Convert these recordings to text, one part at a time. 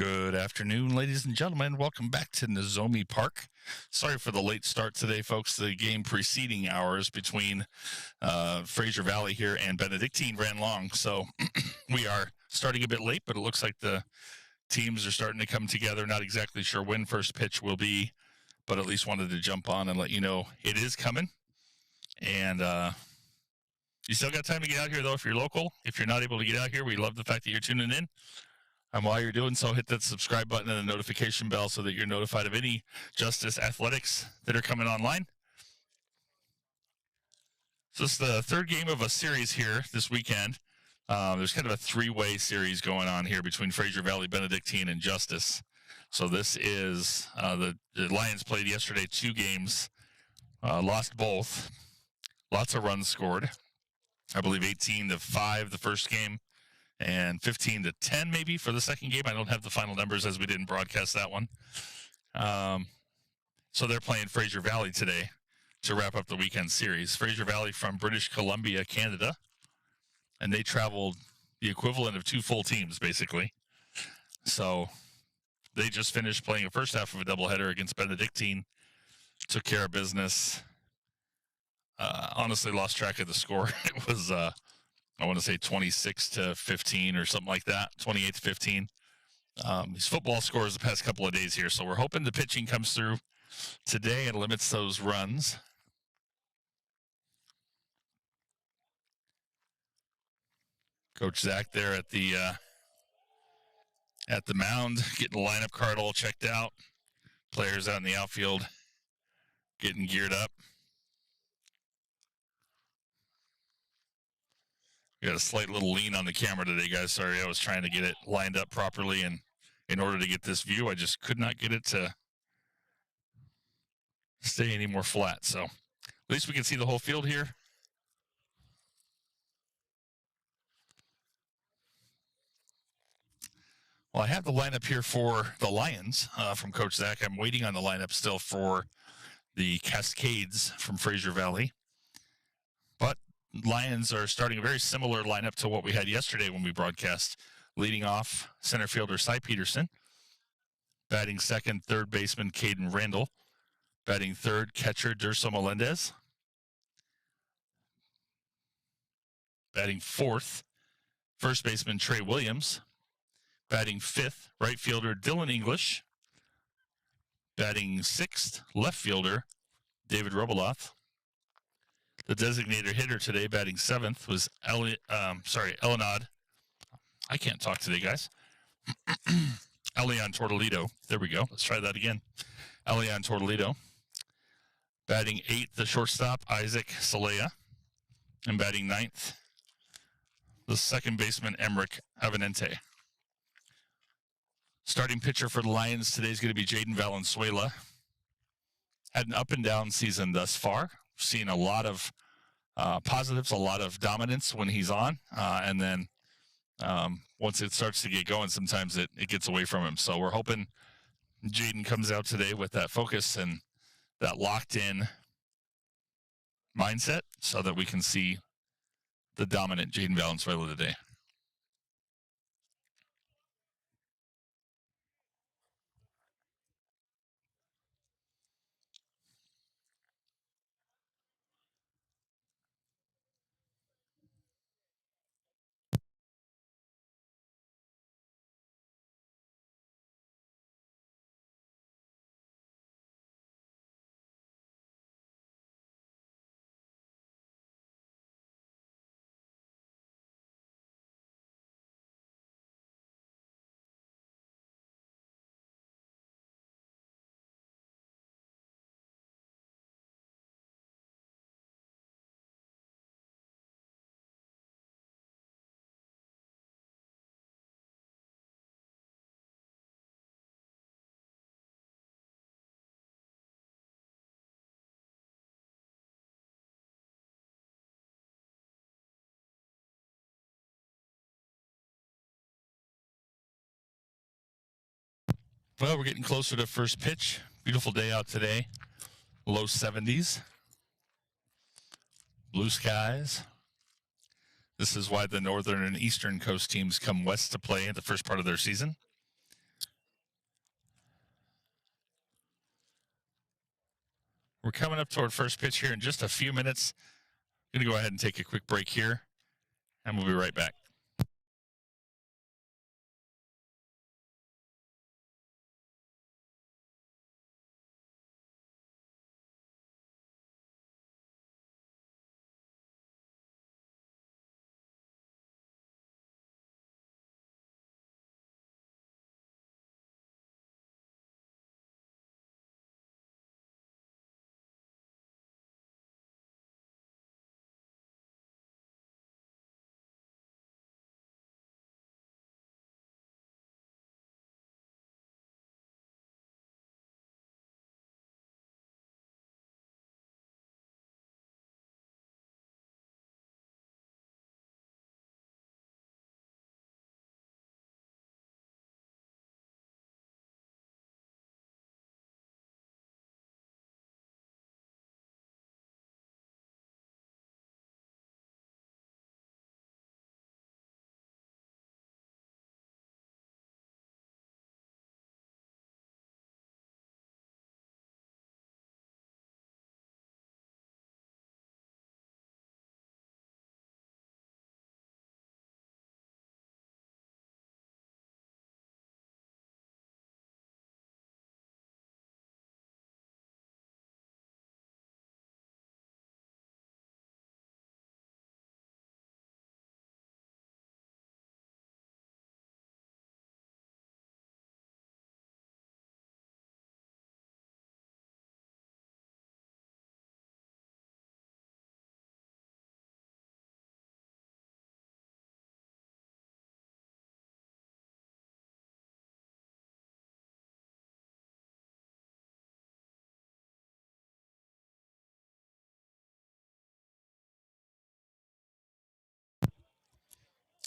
Good afternoon, ladies and gentlemen. Welcome back to Nozomi Park. Sorry for the late start today, folks. The game preceding ours between Frasier Valley here and Benedictine ran long, so we are starting a bit late, but it looks like the teams are starting to come together. Not exactly sure when first pitch will be, but at least wanted to jump on and let you know it is coming. And you still got time to get out here, though, if you're local. If you're not able to get out here, we love the fact that you're tuning in. And while you're doing so, hit that subscribe button and the notification bell so that you're notified of any Justice athletics that are coming online. So this is the third game of a series here this weekend. There's kind of a three-way series going on here between Frasier Valley, Benedictine, and Justice. So this is the Lions played yesterday 2 games, lost both. Lots of runs scored. I believe 18-5 the first game, and 15-10 maybe for the second game. I don't have the final numbers as we didn't broadcast that one. So they're playing Frasier Valley today to wrap up the weekend series. Frasier Valley from British Columbia, Canada, and they traveled the equivalent of 2 full teams, basically. So they just finished playing a first half of a doubleheader against Benedictine, took care of business. Honestly, lost track of the score. It was I want to say 26-15 or something like that, 28-15. These football scores the past couple of days here, so we're hoping the pitching comes through today and limits those runs. Coach Zach there at the mound, getting the lineup card all checked out. Players out in the outfield getting geared up. We got a slight little lean on the camera today, guys. Sorry, I was trying to get it lined up properly, and in order to get this view, I just could not get it to stay any more flat. So at least we can see the whole field here. Well, I have the lineup here for the Lions from Coach Zach. I'm waiting on the lineup still for the Cascades from Frasier Valley. But Lions are starting a very similar lineup to what we had yesterday when we broadcast. Leading off, center fielder Cy Peterson. Batting second, third baseman Caden Randall. Batting third, catcher Durso Melendez. Batting fourth, first baseman Trey Williams. Batting fifth, right fielder Dylan English. Batting sixth, left fielder David Robeloth. The designated hitter today, batting seventh, was Elenod. I can't talk today, guys. Elian Tortolito. There we go. Let's try that again. Elian Tortolito. Batting eighth, the shortstop, Isaac Salea. And batting ninth, the second baseman, Emric Avenente. Starting pitcher for the Lions today is going to be Jaden Valenzuela. Had an up and down season thus far. Seen a lot of positives, a lot of dominance when he's on. And then once it starts to get going, sometimes it gets away from him. So we're hoping Jaden comes out today with that focus and that locked-in mindset so that we can see the dominant Jaden Valenzuela today. Well, we're getting closer to first pitch. Beautiful day out today. Low 70s. Blue skies. This is why the northern and eastern coast teams come west to play at the first part of their season. We're coming up toward first pitch here in just a few minutes. I'm going to go ahead and take a quick break here, and we'll be right back.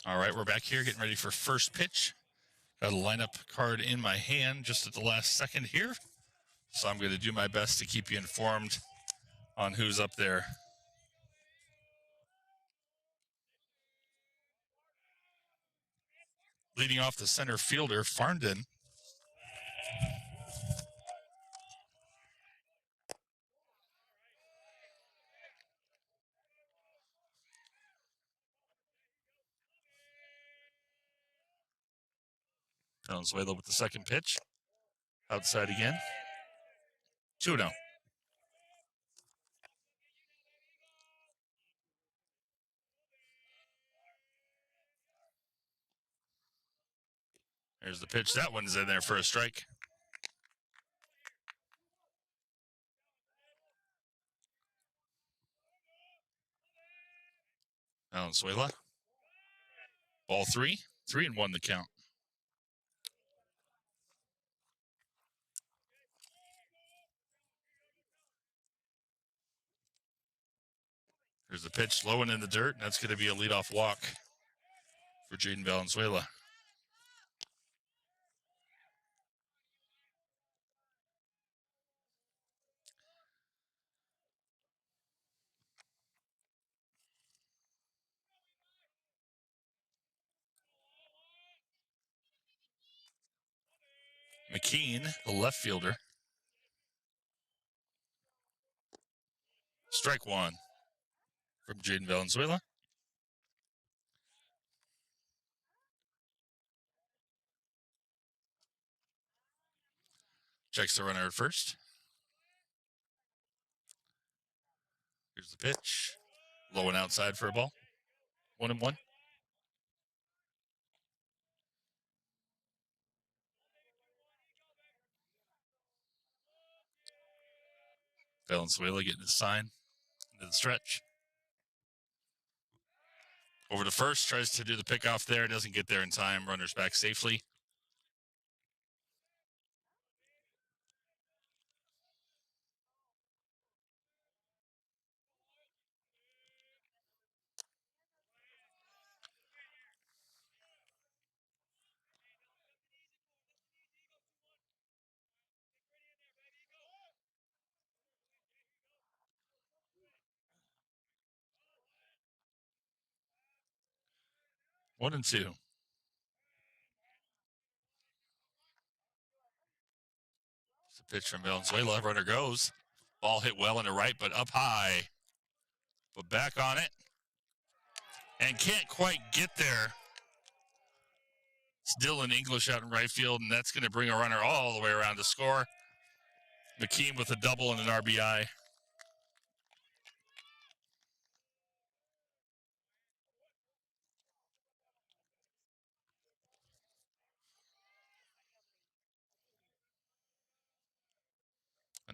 All right, we're back here getting ready for first pitch. Got a lineup card in my hand just at the last second here. So I'm going to do my best to keep you informed on who's up there. Leading off the center fielder, Farndon. Valenzuela with the second pitch. Outside again. 2-0. There's the pitch. That one's in there for a strike. Valenzuela. Ball 3. 3-1 the count. There's the pitch low and in the dirt, and that's going to be a leadoff walk for Jaden Valenzuela. McKean, the left fielder. Strike 1 from Jaden Valenzuela. Checks the runner at first. Here's the pitch. Low and outside for a ball. 1-1. Valenzuela getting his sign into the stretch. Over to first, tries to do the pickoff there. Doesn't get there in time. Runners back safely. One and two. It's a pitch from Valenzuela. Runner goes. Ball hit well in the right, but up high. But back on it. And can't quite get there. It's Dylan English out in right field, and that's going to bring a runner all the way around to score. McKean with a double and an RBI.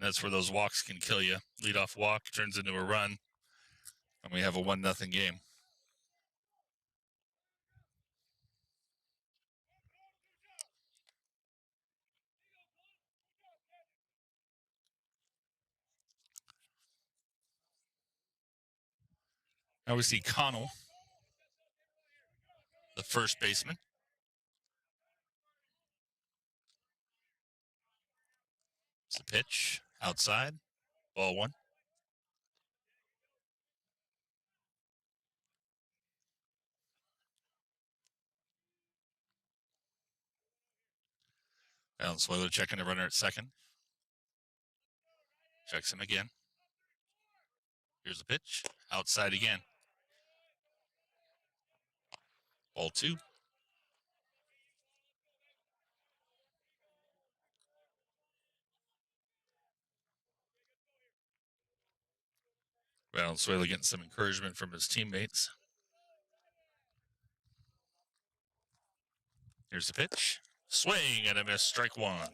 And that's where those walks can kill you. Leadoff walk turns into a run, and we have a 1-0 game. Now we see Connell, the first baseman. It's the pitch outside, ball one. Valenzuela checking the runner at second. Checks him again. Here's the pitch, outside again. Ball two. Valenzuela getting some encouragement from his teammates. Here's the pitch. Swing and a miss, strike one.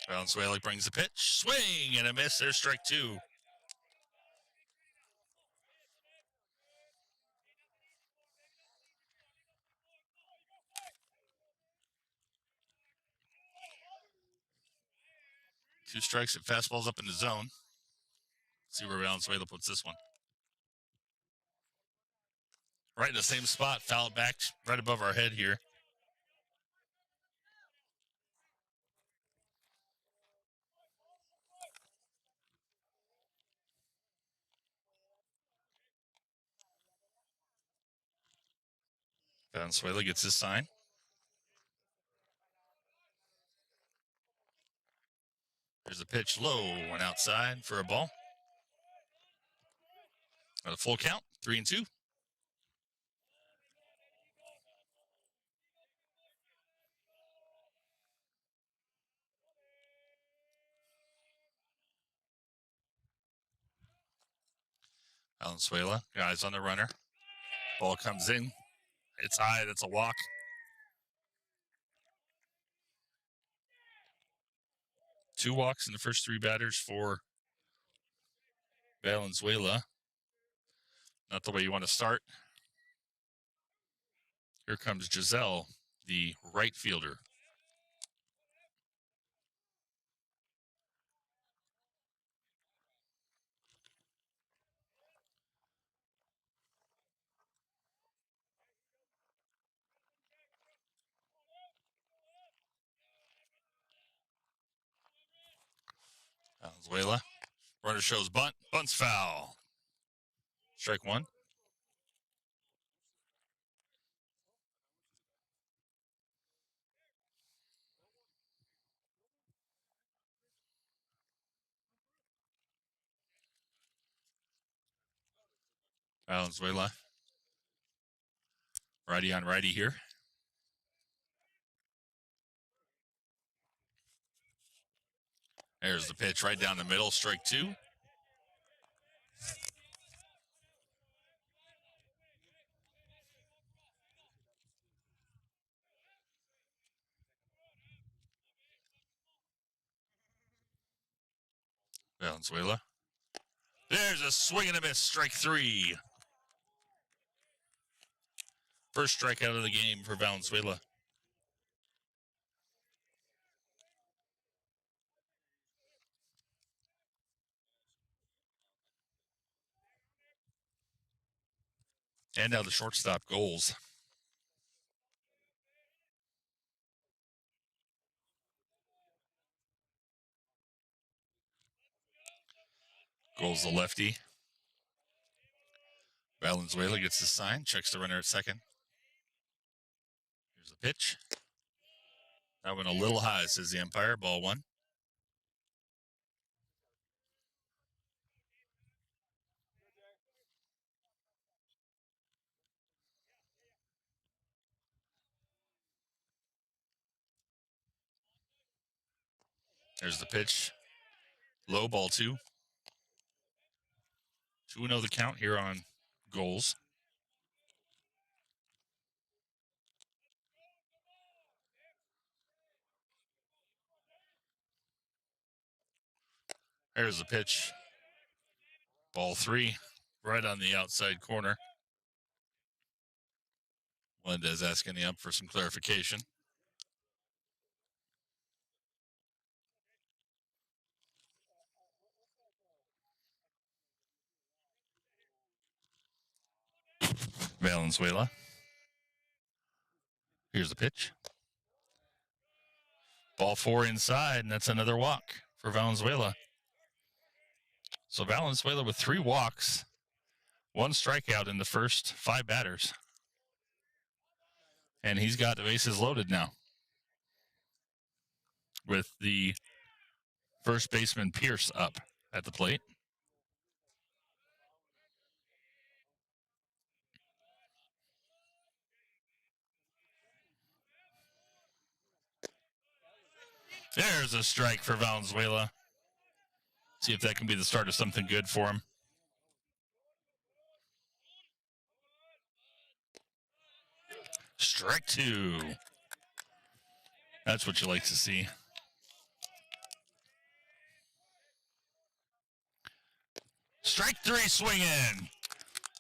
Valenzuela brings the pitch. Swing and a miss, there's strike two. Two strikes and fastballs up in the zone. See where Valenzuela puts this one. Right in the same spot, foul back right above our head here. Valenzuela gets his sign. There's a pitch low and outside for a ball. At a full count, 3-2. Valenzuela, guys on the runner. Ball comes in. It's high. That's a walk. Two walks in the first three batters for Valenzuela. Not the way you want to start. Here comes Giselle, the right fielder. Valenzuela. Runner shows bunt. Bunt's foul. Strike one. Valenzuela. Righty on righty here. There's the pitch right down the middle. Strike two. Valenzuela. There's a swing and a miss. Strike three. First strikeout of the game for Valenzuela. And now the shortstop goals. Goals the lefty. Valenzuela gets the sign, checks the runner at second. Here's the pitch. That went a little high, says the umpire. Ball one. There's the pitch. Low, ball two. 2-0 the count here on goals. There's the pitch. Ball three, right on the outside corner. Melendez asking the ump for some clarification. Valenzuela. Here's the pitch. Ball four inside, and that's another walk for Valenzuela. So Valenzuela with 3 walks, 1 strikeout in the first 5 batters. And he's got the bases loaded now with the first baseman Pierce up at the plate. There's a strike for Valenzuela. See if that can be the start of something good for him. Strike 2. That's what you like to see. Strike 3 swinging.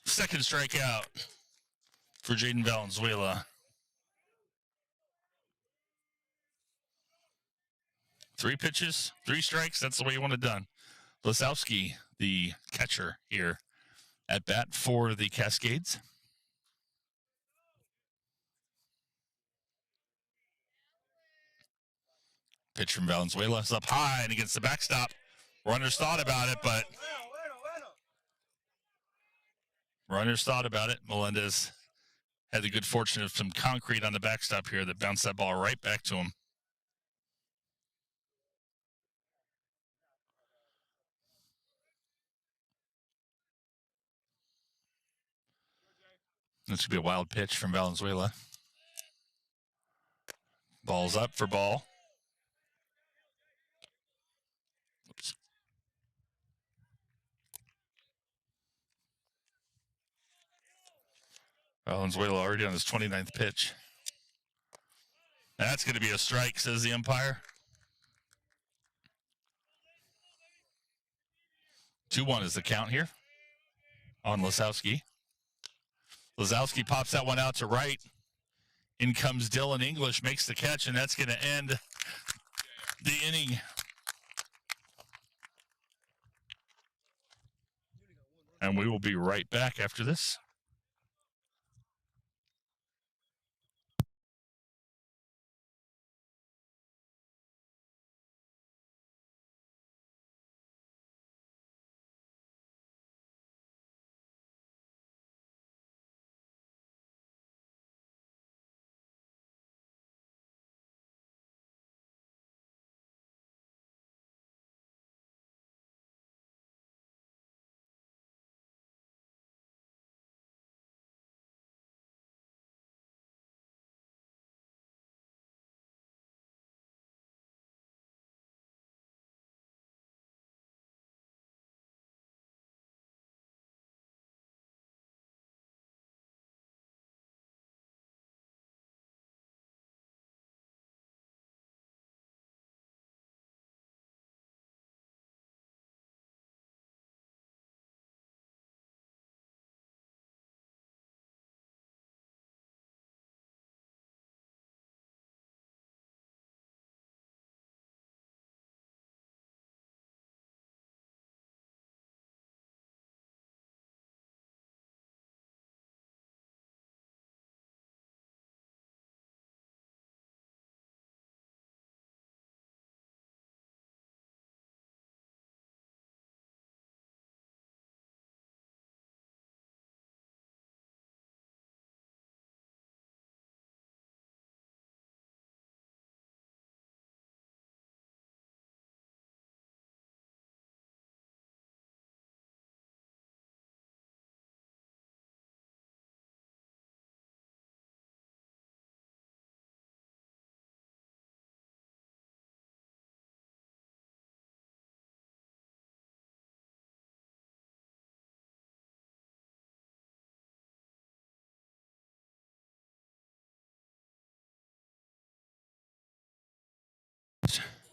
Second strikeout for Jaden Valenzuela. 3 pitches, 3 strikes. That's the way you want it done. Lesowski, the catcher here at bat for the Cascades. Pitch from Valenzuela is up high and against the backstop. Runners thought about it, but Melendez had the good fortune of some concrete on the backstop here that bounced that ball right back to him. This could be a wild pitch from Valenzuela. Ball's up for ball. Oops. Valenzuela already on his 29th pitch. That's going to be a strike, says the umpire. 2-1 is the count here on Lesowski. Lesowski pops that one out to right. In comes Dylan English, makes the catch, and that's going to end the inning. And we will be right back after this.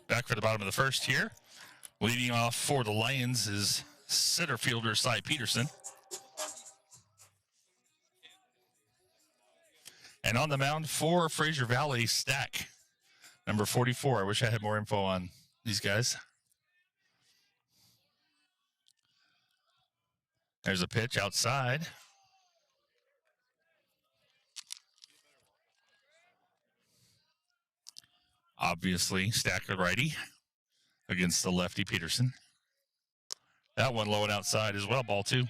Back for the bottom of the first here. Leading off for the Lions is center fielder Cy Peterson. And on the mound for Frasier Valley, Stack, number 44. I wish I had more info on these guys. There's a pitch outside. Obviously, Stack a righty against the lefty Peterson. That one low and outside as well, ball 2.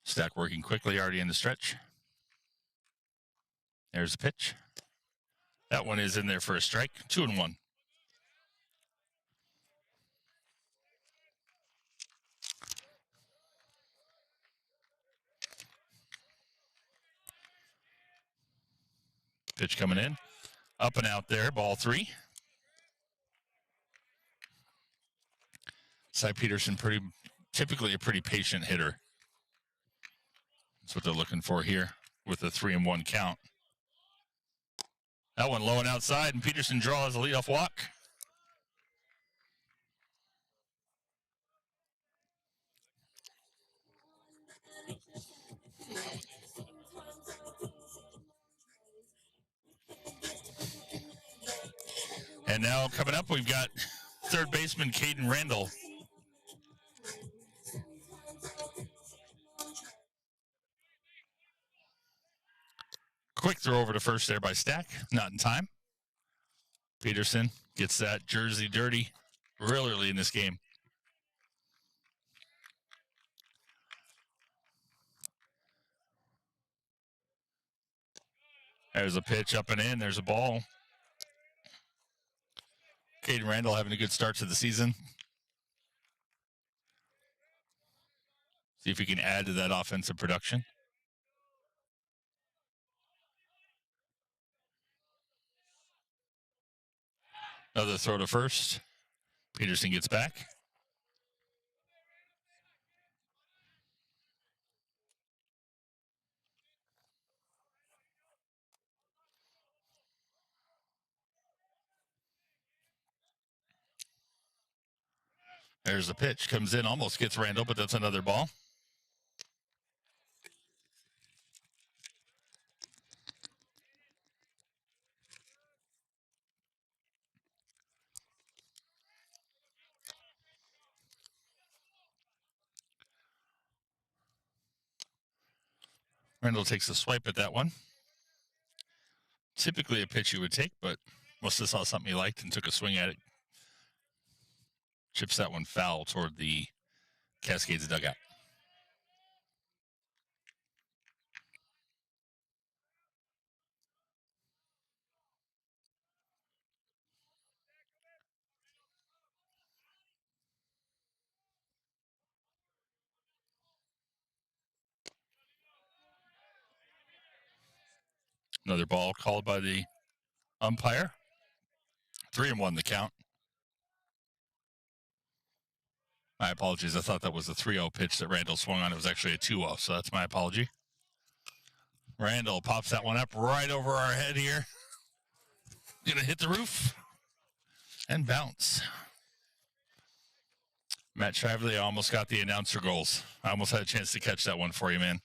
Stack working quickly, already in the stretch. There's a pitch. That one is in there for a strike. 2-1. Pitch coming in. Up and out there, ball 3. Cy Peterson, typically a pretty patient hitter. That's what they're looking for here with a 3-1 count. That one low and outside, and Peterson draws a leadoff walk. And now coming up, we've got third baseman Caden Randall. Quick throw over to first there by Stack. Not in time. Peterson gets that jersey dirty real early in this game. There's a pitch up and in. There's a ball. Caden Randall having a good start to the season. See if he can add to that offensive production. Another throw to first. Peterson gets back. There's the pitch. Comes in, almost gets Randall, but that's another ball. Randall takes a swipe at that one. Typically a pitch you would take, but must have saw something he liked and took a swing at it. Chips that one foul toward the Cascades dugout. Another ball called by the umpire. 3-1 the count. My apologies. I thought that was a 3-0 pitch that Randall swung on. It was actually a 2-0, so that's my apology. Randall pops that one up right over our head here. Gonna hit the roof and bounce. Matt Shively almost got the announcer goals. I almost had a chance to catch that one for you, man.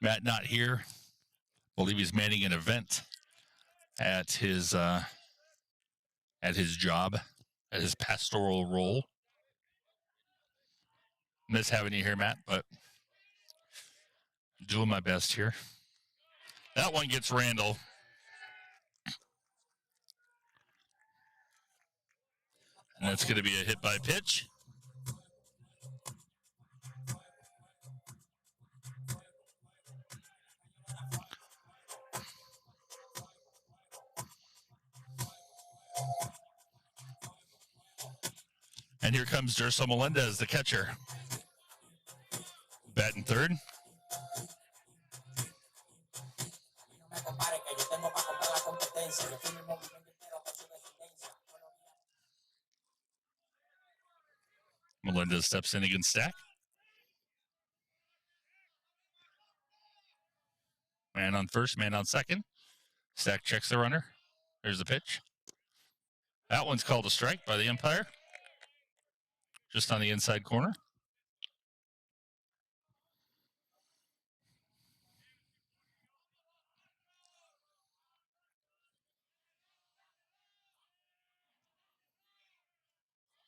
Matt not here. I believe he's manning an event at his job, at his pastoral role. Miss having you here, Matt, but doing my best here. That one gets Randall. And that's going to be a hit by pitch. And here comes Jerso Melendez, the catcher. Batting third. Melendez steps in against Stack. Man on first, man on second. Stack checks the runner. There's the pitch. That one's called a strike by the umpire. Just on the inside corner.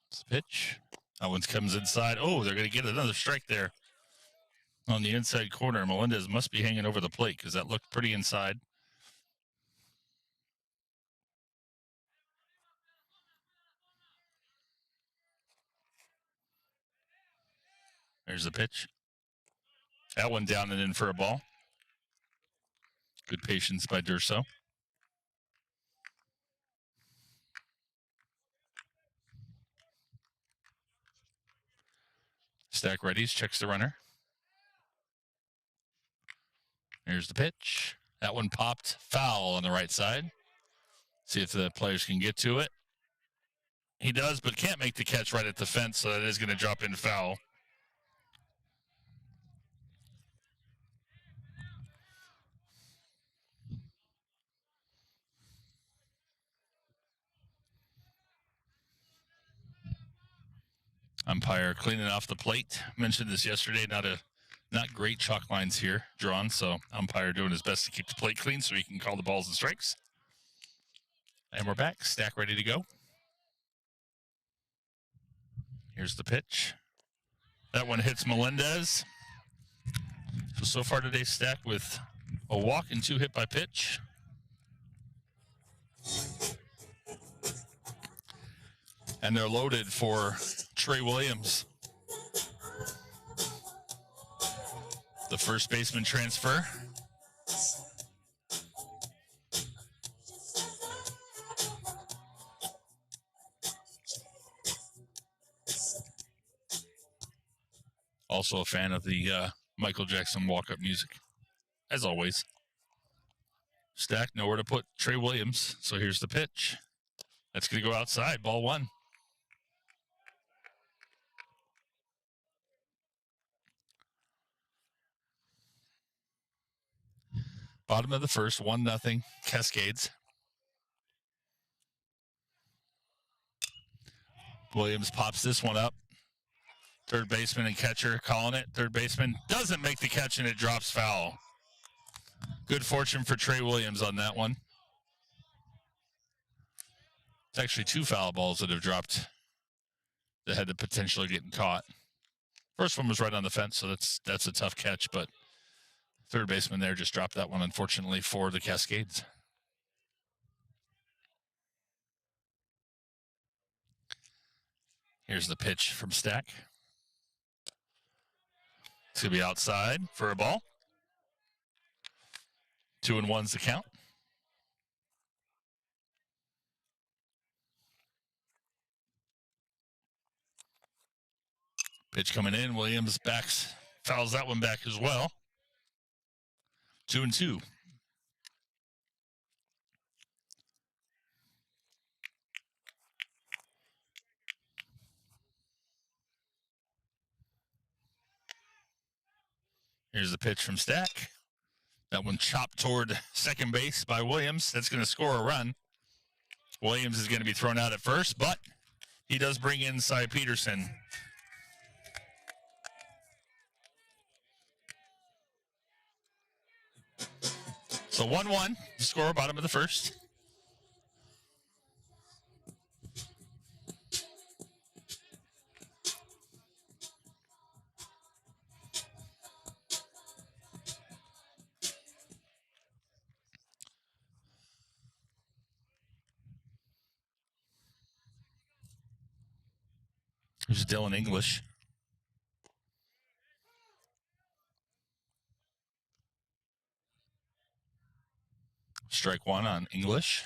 It's the pitch. That one comes inside. Oh, they're going to get another strike there on the inside corner. Melendez must be hanging over the plate because that looked pretty inside. There's the pitch. That one down and in for a ball. Good patience by Durso. Stack readies, checks the runner. Here's the pitch. That one popped foul on the right side. See if the players can get to it. He does, but can't make the catch right at the fence, so that is going to drop in foul. Umpire cleaning off the plate. Mentioned this yesterday. Not great chalk lines here drawn, so umpire doing his best to keep the plate clean so he can call the balls and strikes. And we're back. Stack ready to go. Here's the pitch. That one hits Melendez. So far today, Stack with a walk and 2 hit by pitch. And they're loaded for Trey Williams. The first baseman transfer. Also a fan of the Michael Jackson walk-up music, as always. Stack, nowhere to put Trey Williams, so here's the pitch. That's going to go outside, ball 1. Bottom of the first, 1-0, Cascades. Williams pops this one up. Third baseman and catcher calling it. Third baseman doesn't make the catch, and it drops foul. Good fortune for Trey Williams on that one. It's actually 2 foul balls that have dropped that had the potential of getting caught. First one was right on the fence, so that's a tough catch, but third baseman there just dropped that one, unfortunately, for the Cascades. Here's the pitch from Stack. It's going to be outside for a ball. 2-1's the count. Pitch coming in. Williams fouls that one back as well. 2-2. Here's the pitch from Stack. That one chopped toward second base by Williams. That's going to score a run. Williams is going to be thrown out at first, but he does bring in Cy Peterson. So 1-1, score bottom of the first. There's Dylan English. Strike 1 on English.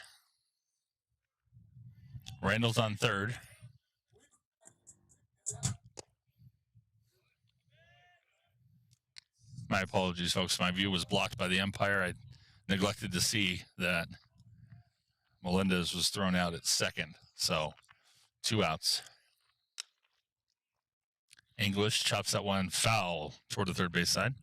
Randall's on third. My apologies, folks. My view was blocked by the umpire. I neglected to see that Melendez was thrown out at second. So 2 outs. English chops that one foul toward the third base side.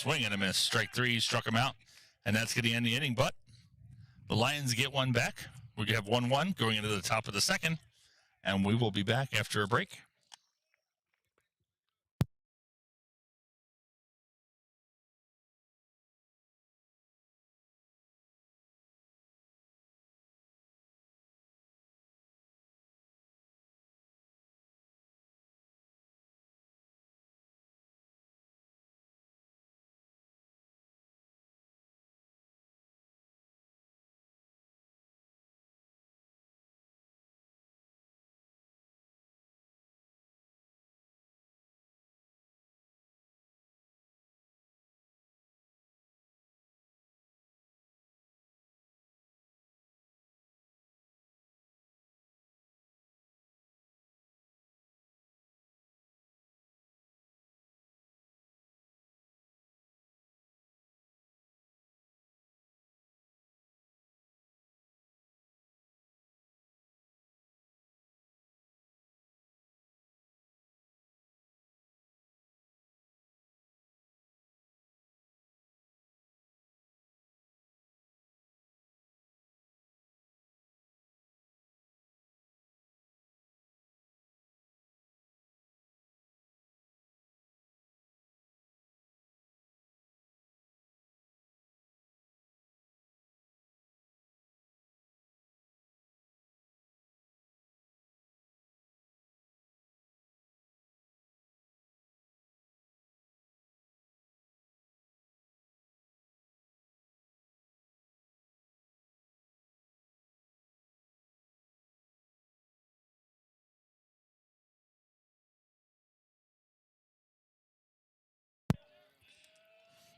Swing and a miss. Strike 3, struck him out. And that's going to end the inning. But the Lions get one back. We have 1-1 going into the top of the second. And we will be back after a break.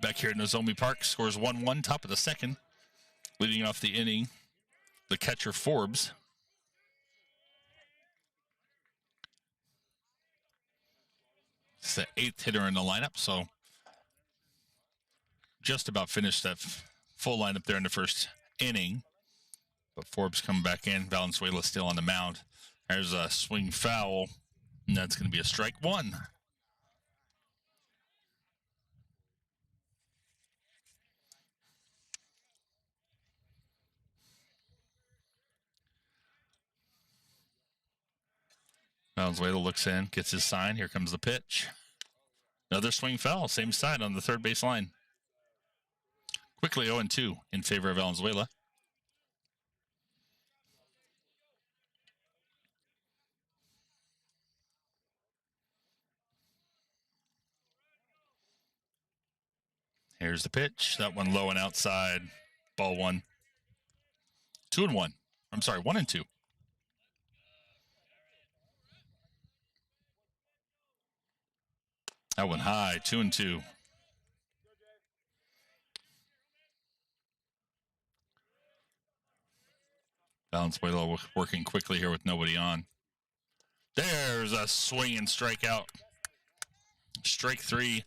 Back here at Nozomi Park, scores 1-1, top of the second. Leading off the inning, the catcher Forbes. It's the 8th hitter in the lineup, so just about finished that full lineup there in the first inning. But Forbes coming back in. Valenzuela still on the mound. There's a swing foul, and that's going to be a strike 1. Valenzuela looks in, gets his sign. Here comes the pitch. Another swing foul, same side on the third base line. Quickly 0-2 in favor of Valenzuela. Here's the pitch. That one low and outside. Ball 1. 2-1. I'm sorry, 1-2. That one high, 2-2. Valenzuela working quickly here with nobody on. There's a swing and strikeout. Strike 3.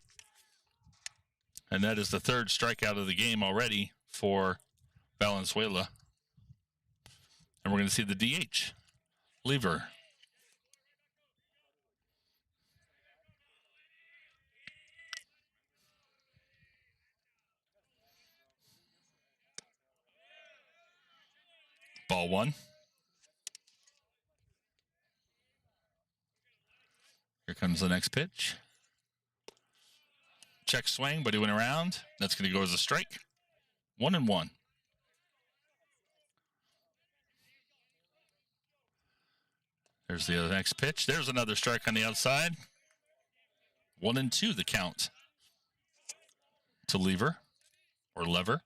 And that is the third strikeout of the game already for Valenzuela. And we're going to see the DH. Lever. Ball 1. Here comes the next pitch. Check swing, but he went around. That's going to go as a strike. 1-1. There's the next pitch. There's another strike on the outside. 1-2 the count to Lever or Lever.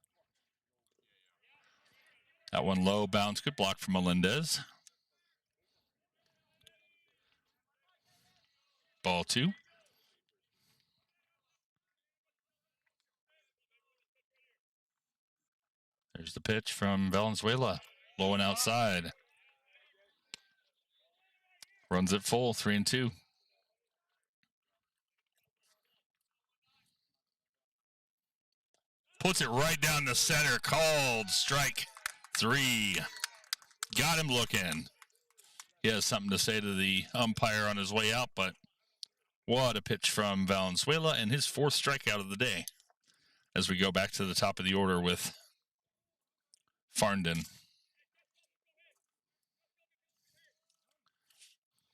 That one low bounce. Good block from Melendez. Ball 2. There's the pitch from Valenzuela. Low and outside. Runs it full, 3-2. Puts it right down the center. Called strike 3. Got him looking. He has something to say to the umpire on his way out, but what a pitch from Valenzuela and his 4th strikeout of the day. as we go back to the top of the order with Farndon.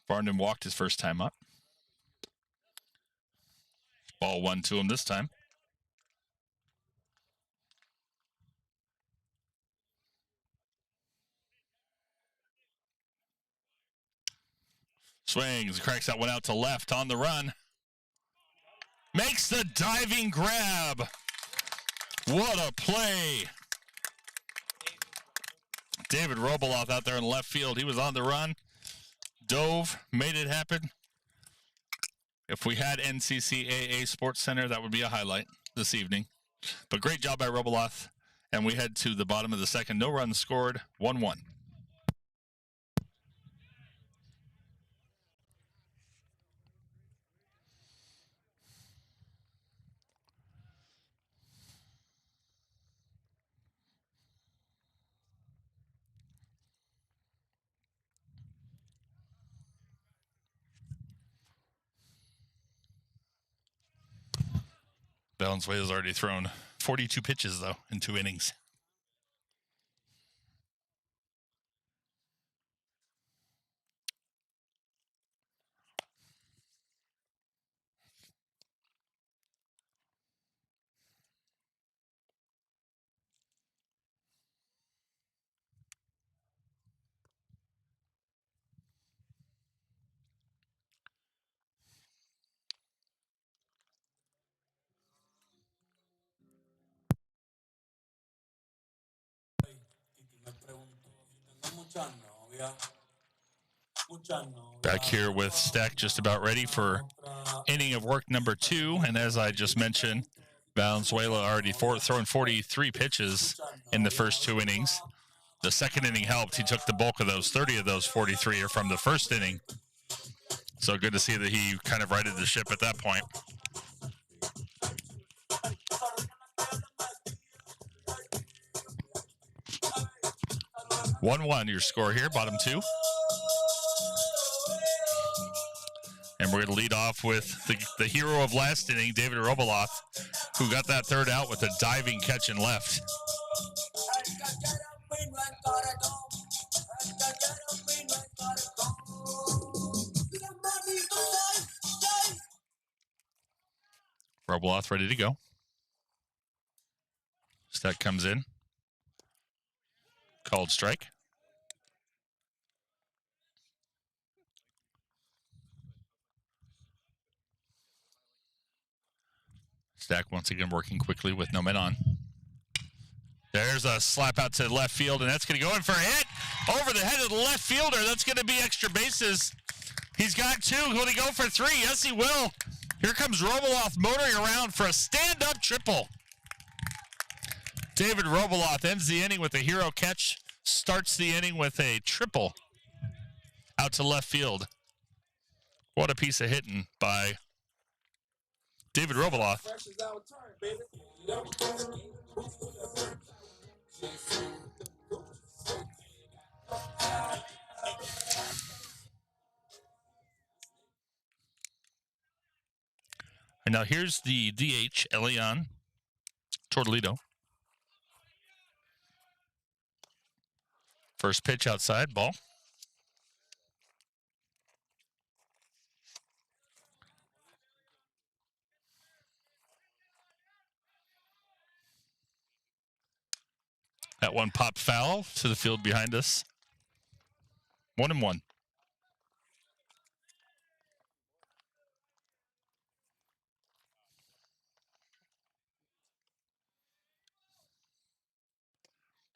Farndon walked his first time up. Ball 1 to him this time. Swings, cracks that one out to left on the run. Makes the diving grab. What a play. David Robeloff out there in left field. He was on the run, dove, made it happen. If we had NCCAA Sports Center, that would be a highlight this evening. But great job by Robeloff. And we head to the bottom of the second. No runs scored, 1-1. Valenzuela's already thrown 42 pitches, though, in 2 innings. Back here with Stack just about ready for inning of work number 2. And as I just mentioned, Valenzuela already throwing 43 pitches in the first 2 innings. The second inning helped. He took the bulk of those. 30 of those 43 are from the first inning. So good to see that he kind of righted the ship at that point. 1-1 your score here, bottom 2. And we're going to lead off with the hero of last inning, David Robeloff, who got that third out with a diving catch in left. Robeloff ready to go. Stack comes in. Called strike. Stack once again working quickly with no men on. There's a slap out to left field, and that's going to go in for a hit over the head of the left fielder. That's going to be extra bases. He's got 2. Will he go for 3? Yes, he will. Here comes Robeloff motoring around for a stand-up triple. David Robeloff ends the inning with a hero catch, starts the inning with a triple out to left field. What a piece of hitting by David Robeloff. And now here's the DH, Elian Tortolito. First pitch outside, ball. That one popped foul to the field behind us. 1-1.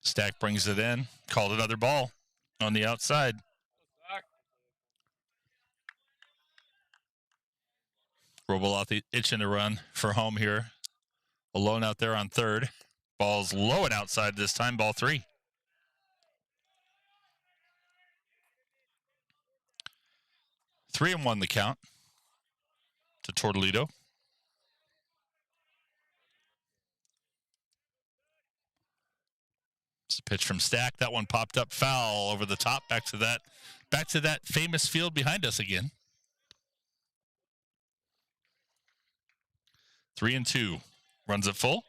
Stack brings it in. Called another ball on the outside. Robeloff itching to run for home here. Alone out there on third. Ball's low and outside this time, ball 3. 3-1 the count to Tortolito. It's a pitch from Stack. That one popped up foul over the top. Back to that famous field behind us again. 3-2. Runs it full.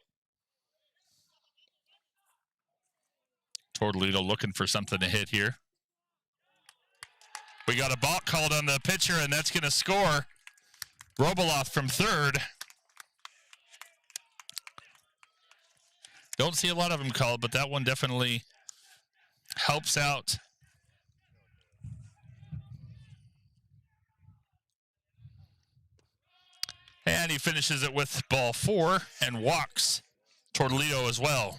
Toledo looking for something to hit here. We got a balk called on the pitcher, and that's going to score. Robeloff from third. Don't see a lot of them called, but that one definitely helps out. And he finishes it with ball 4 and walks Toledo as well.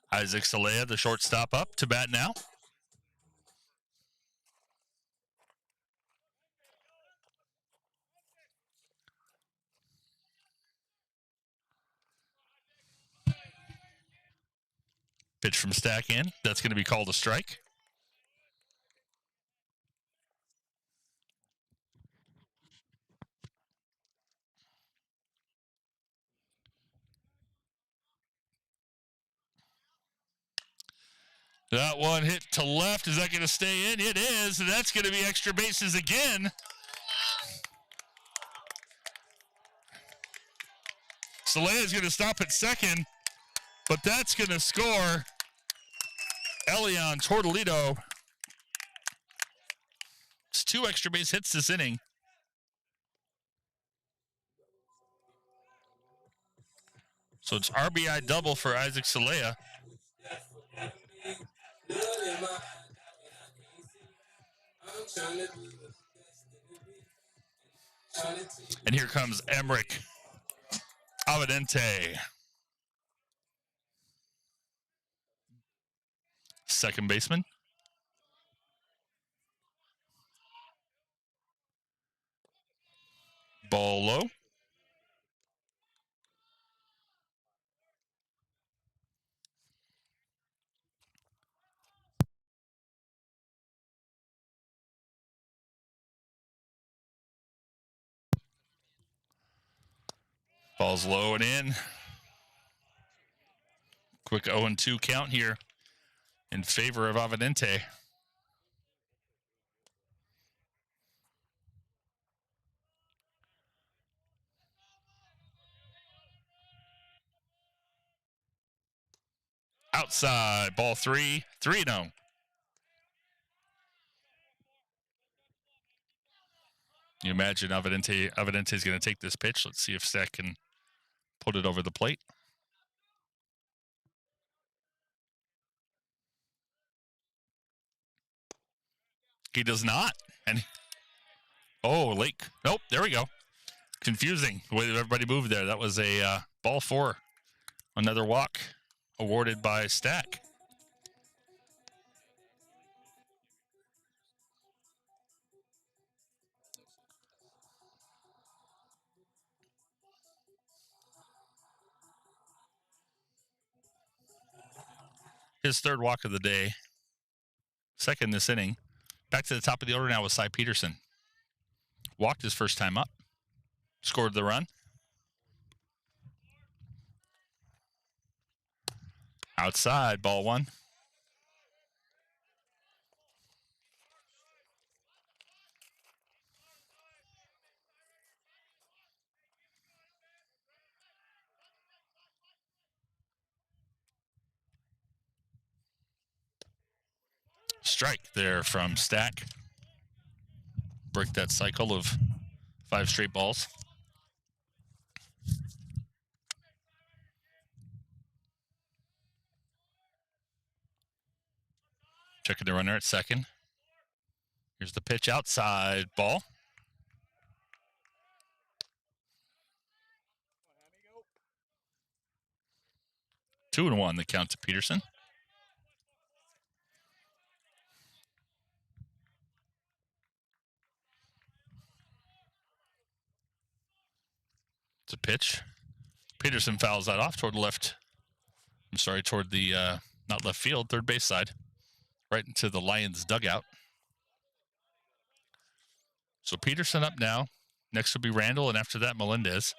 Isaac Salea, the shortstop, up to bat now. Pitch from Stack in. That's going to be called a strike. That one hit to left. Is that going to stay in? It is. And that's going to be extra bases again. Salea is going to stop at second, but that's going to score Elion Toledo. It's 2 extra base hits this inning. So it's RBI double for Isaac Salea. And here comes Emric Avidente. Second baseman. Ball low. Ball's low and in. Quick 0-2 count here in favor of Avidente. Outside, ball 3, 3-0. You imagine Avidente is going to take this pitch. Let's see if Stack can put it over the plate. He does not. And Lake. Nope, there we go. Confusing the way that everybody moved there. That was a ball 4. Another walk awarded by Stack. His third walk of the day. Second this inning. Back to the top of the order now with Cy Peterson. Walked his first time up. Scored the run. Outside, ball 1. Strike there from Stack. Break that cycle of 5 straight balls. Checking the runner at second. Here's the pitch outside, ball. Two and 1 the count to Peterson. It's a pitch. Peterson fouls that off toward the left. I'm sorry, toward the not left field, third base side, right into the Lions dugout. So Peterson up now. Next will be Randall, and after that, Melendez.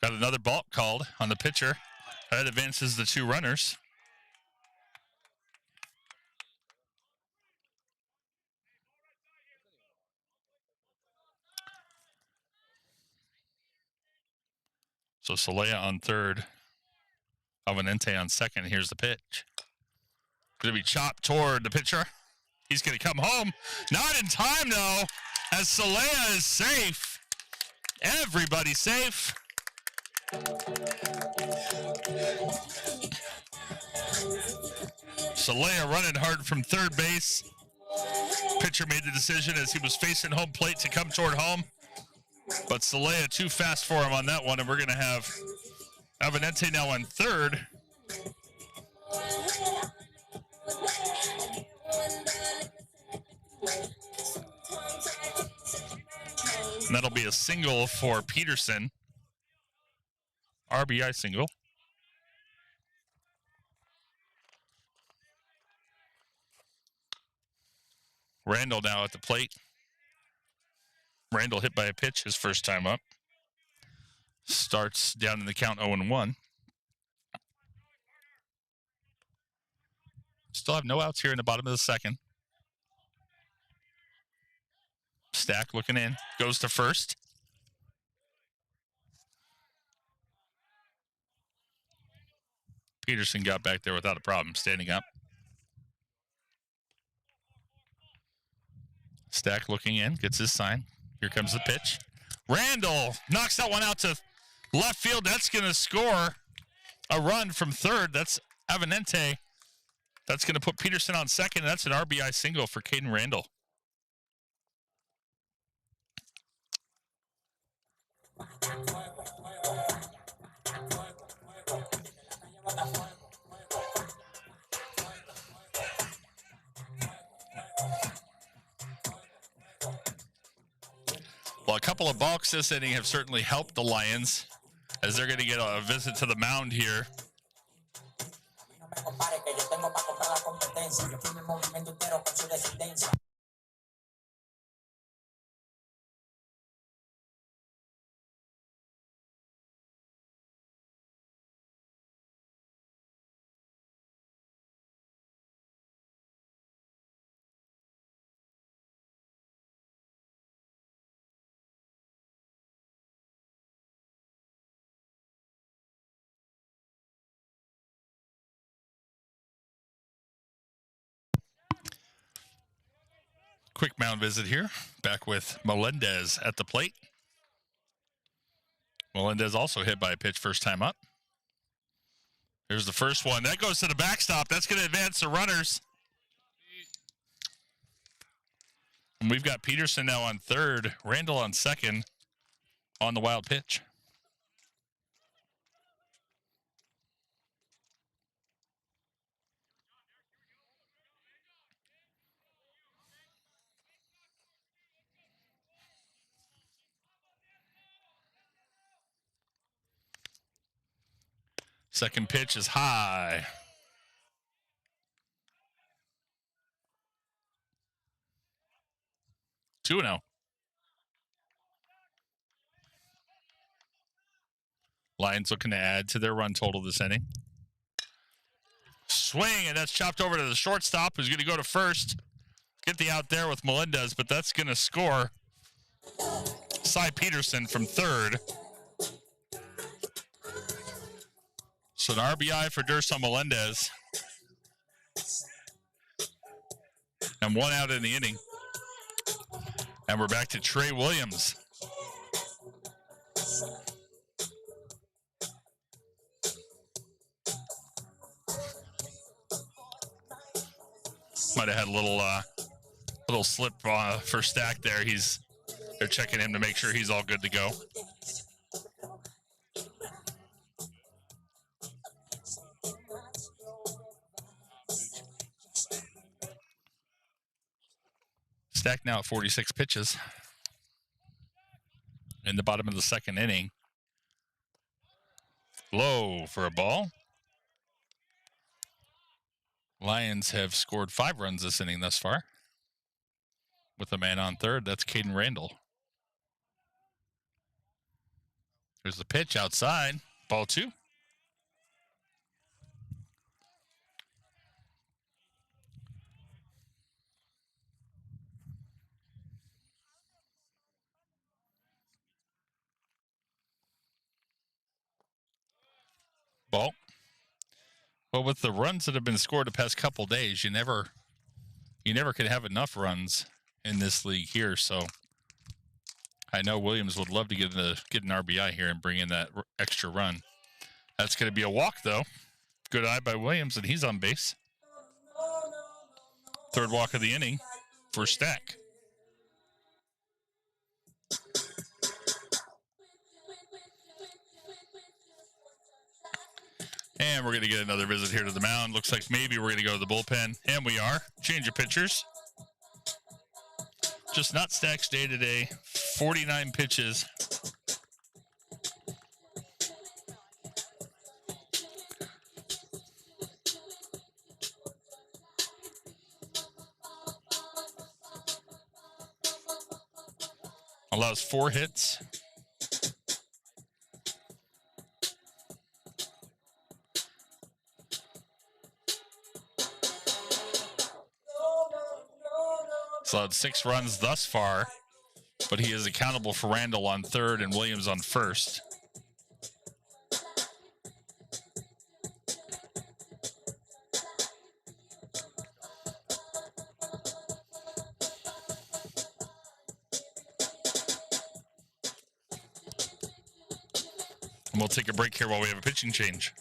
Got another balk called on the pitcher. That advances the 2 runners. So Celaya on third. Alvinente on second. Here's the pitch. Going to be chopped toward the pitcher. He's going to come home. Not in time, though, as Celaya is safe. Everybody safe. Celaya running hard from third base. Pitcher made the decision as he was facing home plate to come toward home. But Celaya too fast for him on that one, and we're going to have Alvinente now on third. And that'll be a single for Peterson. RBI single. Randall now at the plate. Randall hit by a pitch his first time up. Starts down in the count 0-1. Still have no outs here in the bottom of the second. Stack looking in. Goes to first. Peterson got back there without a problem, standing up. Stack looking in, gets his sign. Here comes the pitch. Randall knocks that one out to left field. That's going to score a run from third. That's Alvinente. That's going to put Peterson on second. That's an RBI single for Caden Randall. Well, a couple of balks this inning have certainly helped the Lions as they're going to get a visit to the mound here. Quick mound visit here. Back with Melendez at the plate. Melendez also hit by a pitch first time up. Here's the first one. That goes to the backstop. That's going to advance the runners. And we've got Peterson now on third. Randall on second on the wild pitch. Second pitch is high. Two and 0. Lions looking to add to their run total this inning. Swing, and that's chopped over to the shortstop, who's going to go to first. Get the out there with Melendez, but that's going to score Cy Peterson from third. So an RBI for Durso Melendez. And one out in the inning. And we're back to Trey Williams. Might have had a little slip for Stack there. They're checking him to make sure he's all good to go. Stack now at 46 pitches in the bottom of the second inning. Low for a ball. Lions have scored 5 runs this inning thus far. with a man on third. That's Caden Randall. There's the pitch outside. Ball 2. Ball. Well, with the runs that have been scored the past couple days, you never could have enough runs in this league here. So I know Williams would love to get an RBI here and bring in that extra run. That's going to be a walk, though. Good eye by Williams, and he's on base. Third walk of the inning for Stack. And we're going to get another visit here to the mound. Looks like maybe we're going to go to the bullpen. And we are. Change of pitchers. Just not Stack's day today. 49 pitches. Allows 4 hits. Allowed 6 runs thus far, but he is accountable for Randall on third and Williams on first. And we'll take a break here while we have a pitching change.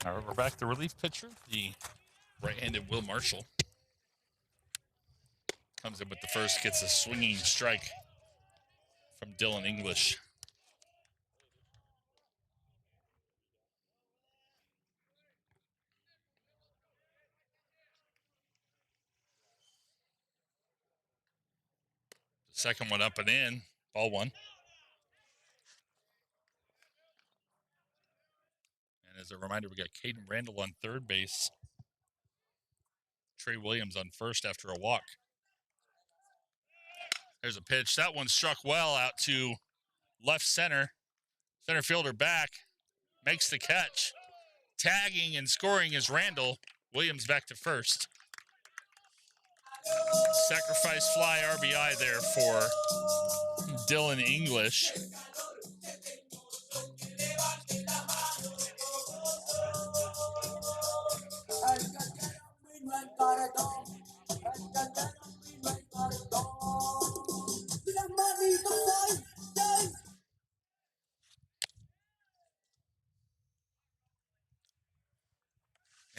All right, we're back to relief pitcher, the right-handed Will Marshall. Comes in with the first, gets a swinging strike from Dylan English. The second one up and in, ball 1. And as a reminder, we got Caden Randall on third base. Trey Williams on first after a walk. There's a pitch. That one struck well out to left center. Center fielder back. Makes the catch. Tagging and scoring is Randall. Williams back to first. Sacrifice fly RBI there for Dylan English.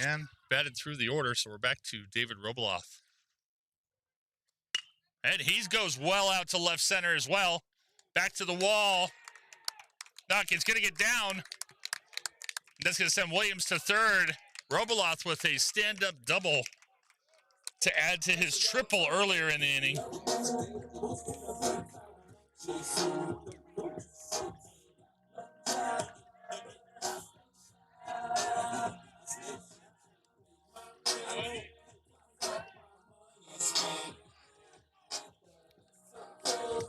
And batted through the order, so we're back to David Robeloff. And he goes well out to left center as well. Back to the wall. It's going to get down. That's going to send Williams to third. Robeloff with a stand-up double to add to his triple earlier in the inning.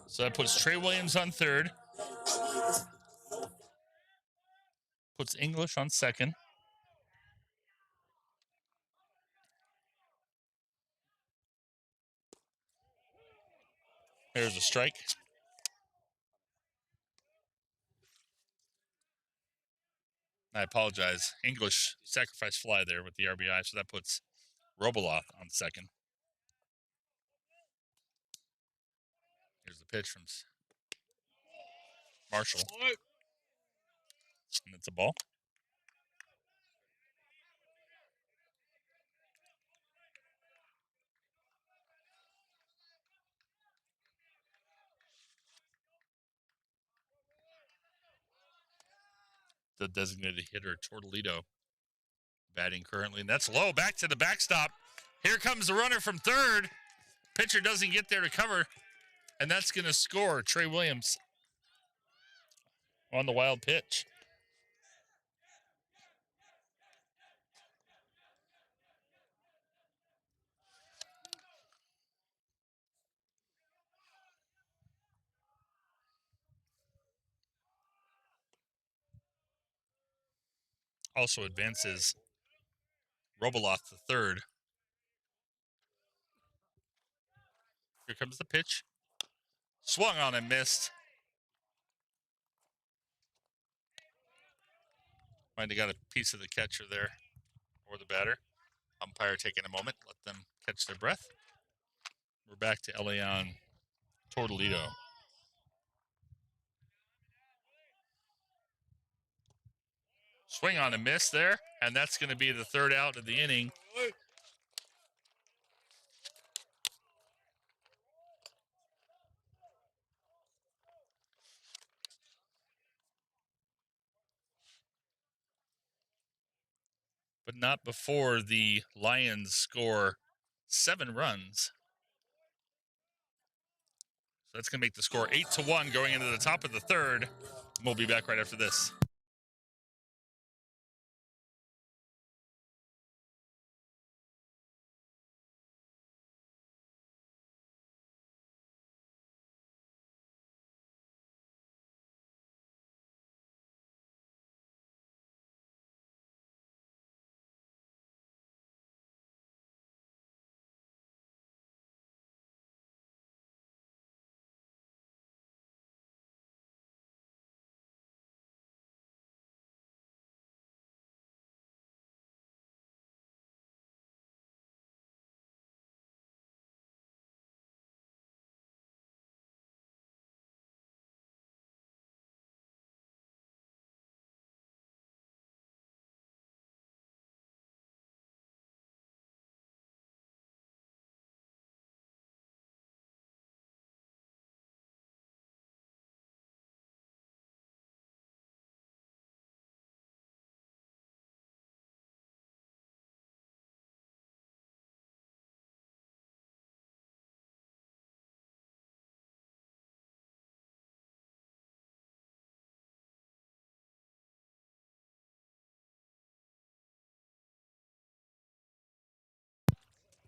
So that puts Trey Williams on third. Puts English on second. There's a strike. I apologize. English sacrifice fly there with the RBI, so that puts Robeloff on second. Here's the pitch from Marshall. And it's a ball. The designated hitter, Tortolito, batting currently. And that's low. Back to the backstop. Here comes the runner from third. Pitcher doesn't get there to cover. And that's going to score Trey Williams on the wild pitch. Also advances Robeloff to third. Here comes the pitch. Swung on and missed. Might have got a piece of the catcher there, or the batter. Umpire taking a moment, let them catch their breath. We're back to Elian Tortolito. Swing on and miss there, and that's going to be the third out of the inning. But not before the Lions score 7 runs. So that's going to make the score 8-1 going into the top of the third. We'll be back right after this.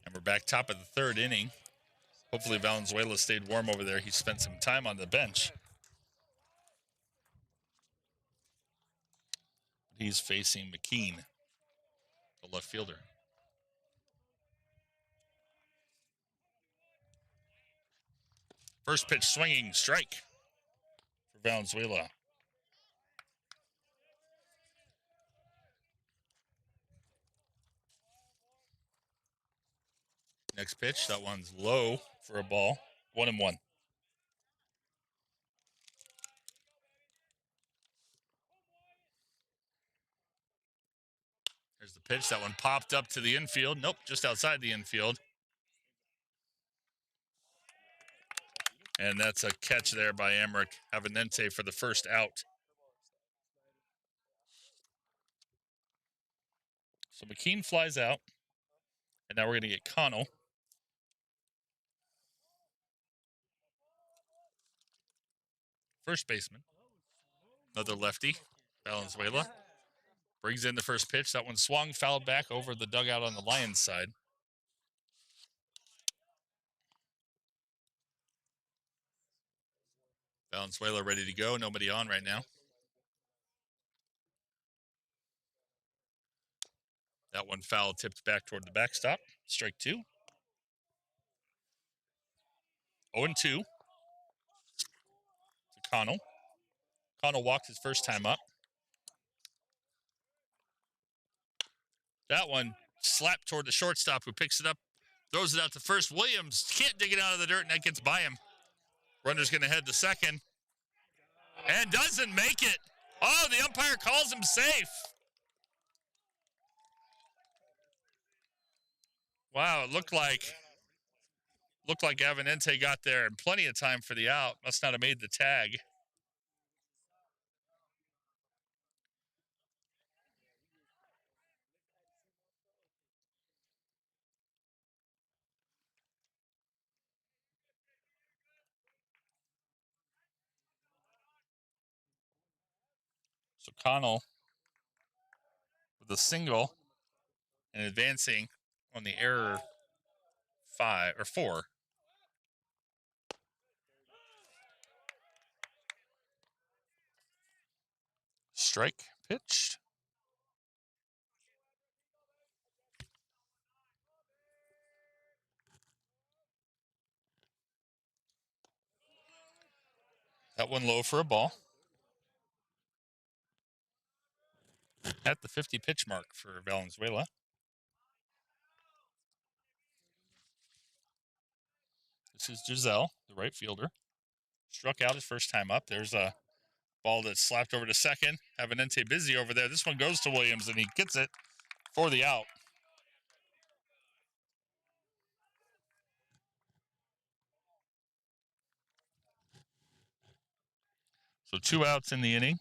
And we're back top of the third inning. Hopefully Valenzuela stayed warm over there. He spent some time on the bench. He's facing McKean, the left fielder. First pitch swinging, strike for Valenzuela. Next pitch, that one's low for a ball. 1-1. There's the pitch. That one popped up to the infield. Nope, just outside the infield. And that's a catch there by Emmerich Avenente for the first out. So McKean flies out. And now we're going to get Connell. First baseman. Another lefty, Valenzuela. Brings in the first pitch. That one swung, fouled back over the dugout on the Lions side. Valenzuela ready to go. Nobody on right now. That one foul tipped back toward the backstop. Strike 2. 0-2 to Connell. Connell walked his first time up. That one slapped toward the shortstop, who picks it up, throws it out to first. Williams can't dig it out of the dirt, and that gets by him. Runner's going to head to second. And doesn't make it. Oh, the umpire calls him safe. Wow, it looked like Avenente got there in plenty of time for the out. Must not have made the tag. So Connell with a single and advancing on the error 4. Strike pitched. That one low for a ball. At the 50 pitch mark for Valenzuela. This is Giselle, the right fielder. Struck out his first time up. There's a ball that's slapped over to second. Avenente busy over there. This one goes to Williams, and he gets it for the out. So 2 outs in the inning,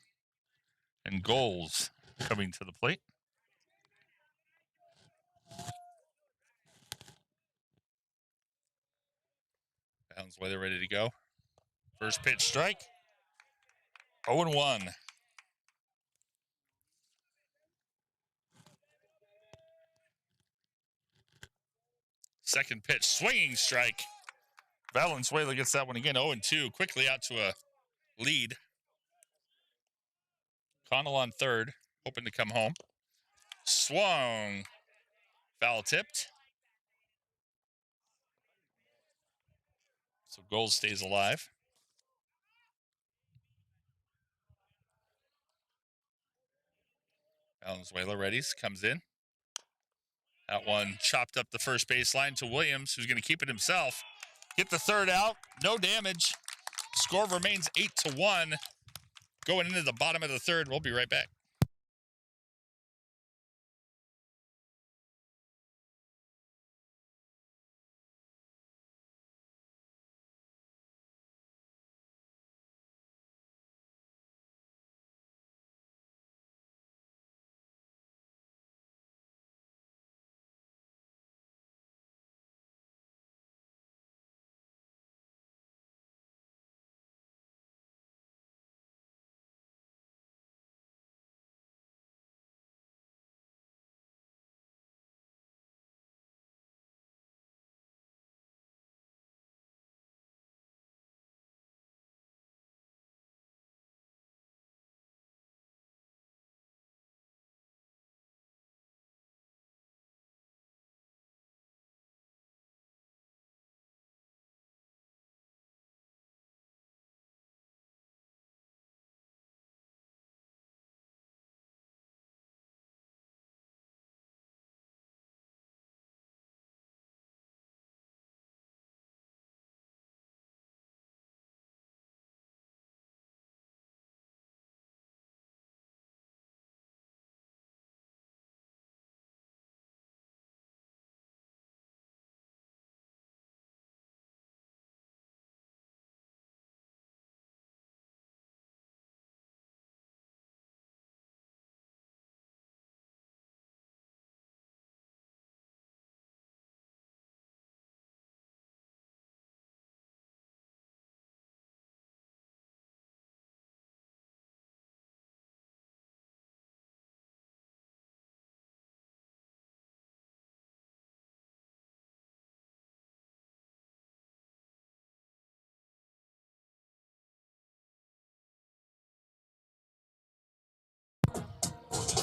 and goals coming to the plate. Valenzuela ready to go. First pitch strike. 0-1. Second pitch, swinging strike. Valenzuela gets that one again, 0-2. Quickly out to a lead. Connell on third, hoping to come home. Swung. Foul tipped. So Gold stays alive. Valenzuela readies, comes in. That one chopped up the first baseline to Williams, who's going to keep it himself. Get the third out, no damage. Score remains 8-1. Going into the bottom of the third. We'll be right back.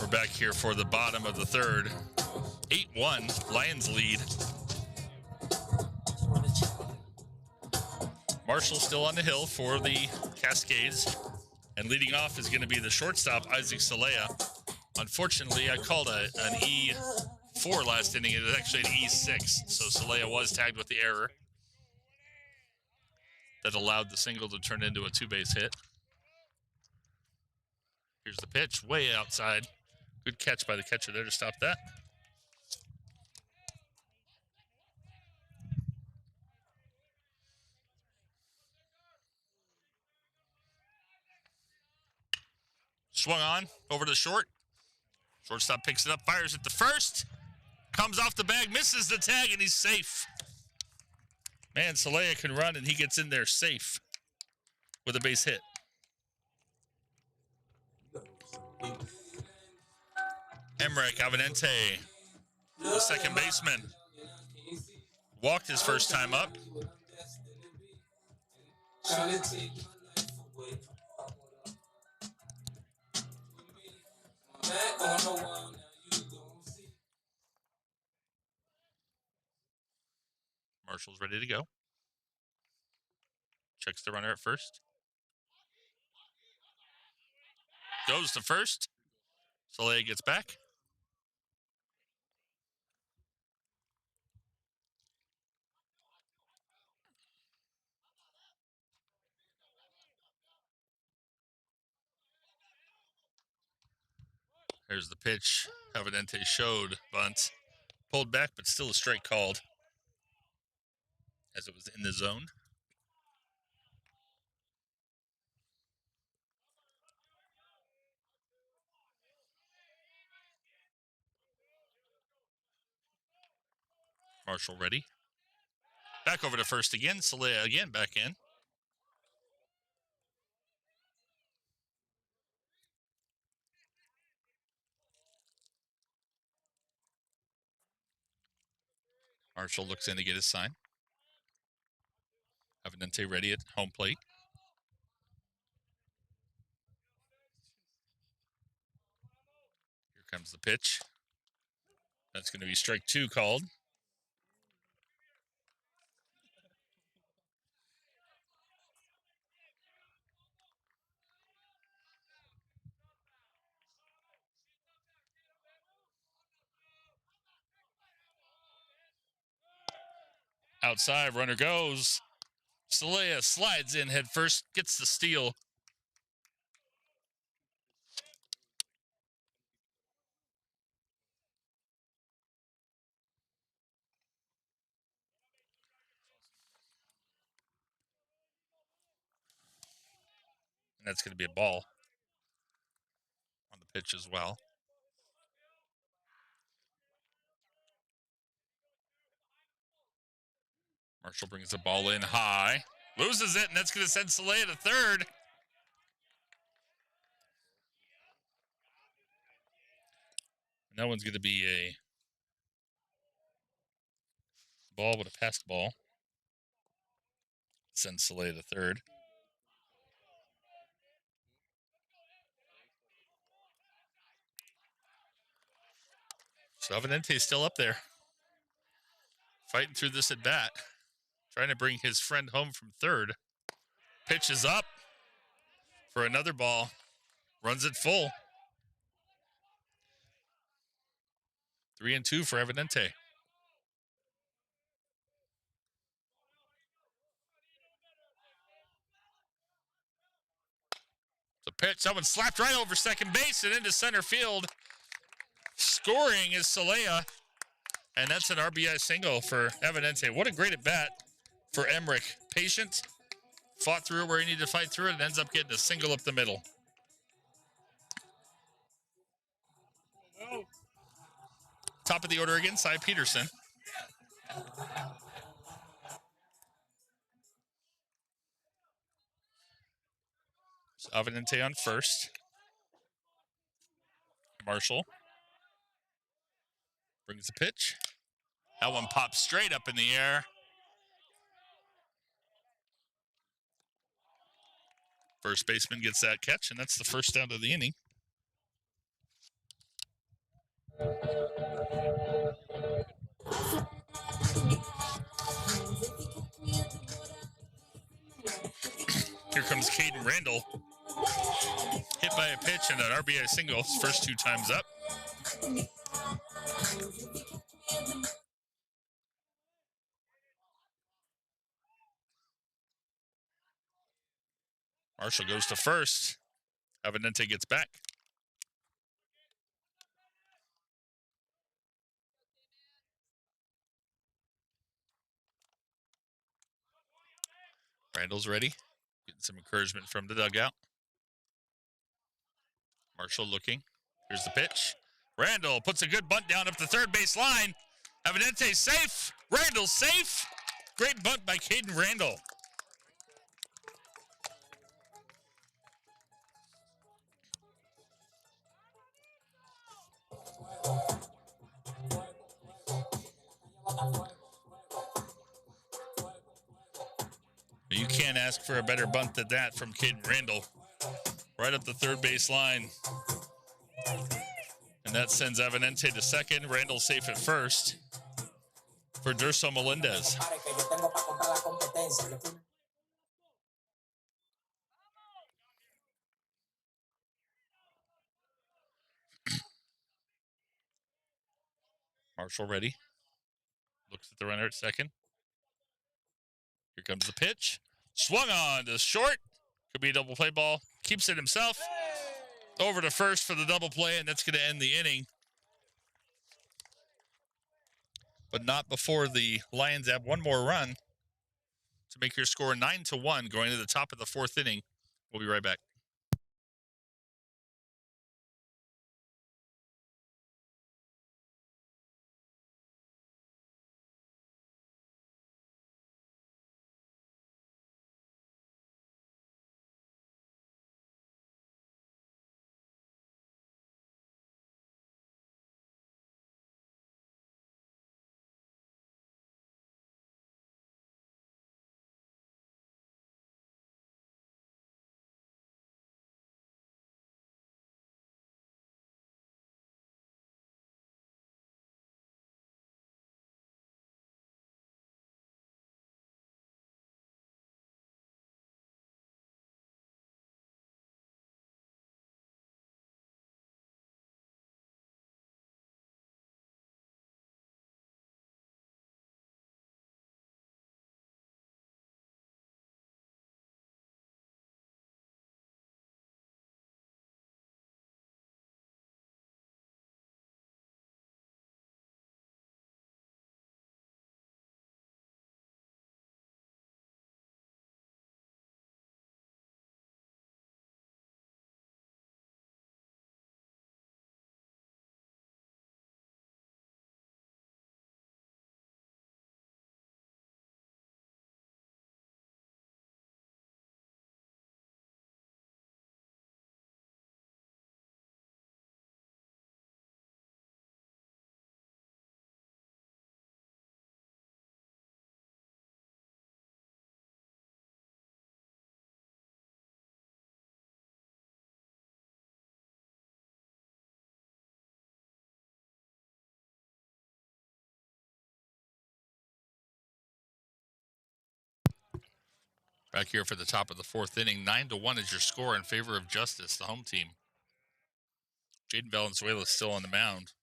back here for the bottom of the third. 8-1, Lions lead. Marshall still on the hill for the Cascades. And leading off is going to be the shortstop, Isaac Salea. Unfortunately, I called an E4 last inning. It was actually an E6. So Salea was tagged with the error that allowed the single to turn into a two-base hit. Here's the pitch, way outside. Good catch by the catcher there to stop that. Swung on, over to short. Shortstop picks it up, fires at the first. Comes off the bag, misses the tag, and he's safe. Man, Salea can run, and he gets in there safe with a base hit. Emmerich Avenente, the second baseman, walked his first time up. Marshall's ready to go. Checks the runner at first. Goes to first. Salea gets back. There's the pitch. Avenente showed bunt. Pulled back, but still a strike called as it was in the zone. Marshall ready. Back over to first again. Salea again back in. Marshall looks in to get his sign. Avenente ready at home plate. Here comes the pitch. That's going to be strike two called. Outside, runner goes. Salea slides in head first, gets the steal. And that's going to be a ball on the pitch as well. Marshall brings the ball in high. Loses it, and that's going to send Salea to third. And that one's going to be a ball with a passed ball. Sends Salea to third. So Avenente's still up there. Fighting through this at bat. Trying to bring his friend home from third. Pitch is up for another ball. Runs it full. 3-2 for Avenente. The pitch, someone slapped right over second base and into center field. Scoring is Salea. And that's an RBI single for Avenente. What a great at bat for Emmerich. Patient, fought through it where he needed to fight through it, and ends up getting a single up the middle. Top of the order again, Cy Peterson. So Avenente on first. Marshall brings the pitch. That one pops straight up in the air. First baseman gets that catch, and that's the first out of the inning. Here comes Caden Randall. Hit by a pitch and an RBI single. His first 2 times up. Marshall goes to first. Avenente gets back. Randall's ready. Getting some encouragement from the dugout. Marshall looking. Here's the pitch. Randall puts a good bunt down up the third base line. Avenente safe. Randall safe. Great bunt by Caden Randall. You can't ask for a better bunt than that from Caden Randall. Right up the third base line. And that sends Avenente to second. Randall safe at first for Durso Melendez. Marshall ready. Looks at the runner at second. Here comes the pitch. Swung on to short. Could be a double play ball. Keeps it himself. Over to first for the double play, and that's going to end the inning. But not before the Lions have one more run to make your score 9-1 going to the top of the 4th inning. We'll be right back. Back here for the top of the 4th inning. 9-1 is your score in favor of Justice, the home team. Jaden Valenzuela is still on the mound.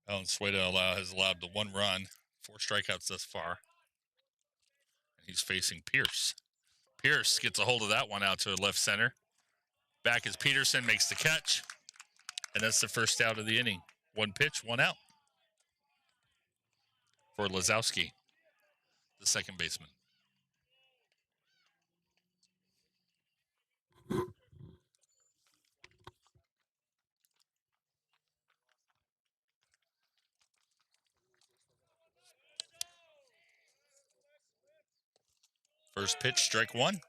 Valenzuela has allowed the 1 run, 4 strikeouts thus far. And he's facing Pierce. Pierce gets a hold of that one out to left center. Back is Peterson, makes the catch. And that's the first out of the inning. 1 pitch, 1 out for Lazowski, the second baseman. First pitch, strike 1.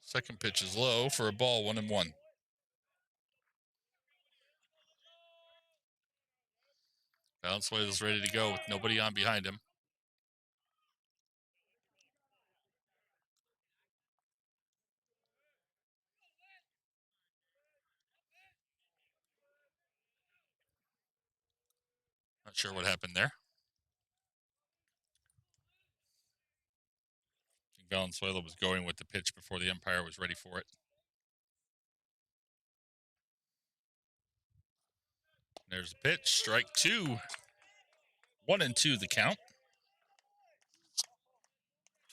Second pitch is low for a ball, 1-1. Valenzuela's ready to go with nobody on behind him. Not sure what happened there. I think Valenzuela was going with the pitch before the umpire was ready for it. There's the pitch. Strike two. 1-2 the count.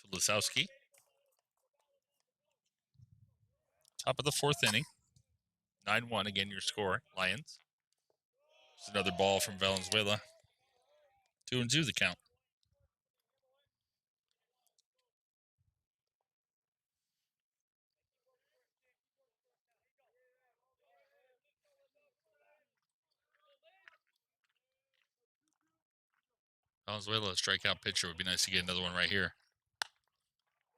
To Lisowski. Top of the fourth inning. 9-1 again your score, Lions. There's another ball from Valenzuela. 2-2 the count. Valenzuela, a strikeout pitcher. Would be nice to get another one right here.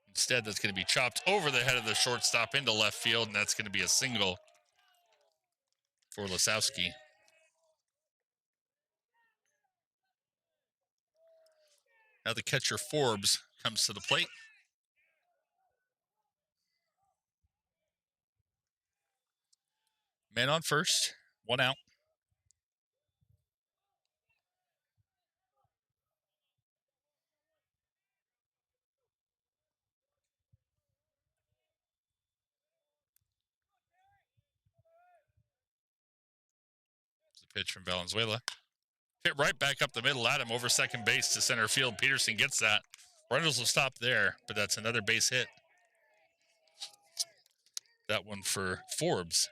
Instead, that's going to be chopped over the head of the shortstop into left field, and that's going to be a single for Lisowski. Now the catcher, Forbes, comes to the plate. Man on first, 1 out. The pitch from Valenzuela. Hit right back up the middle at him over second base to center field. Peterson gets that. Reynolds will stop there, but that's another base hit. That one for Forbes.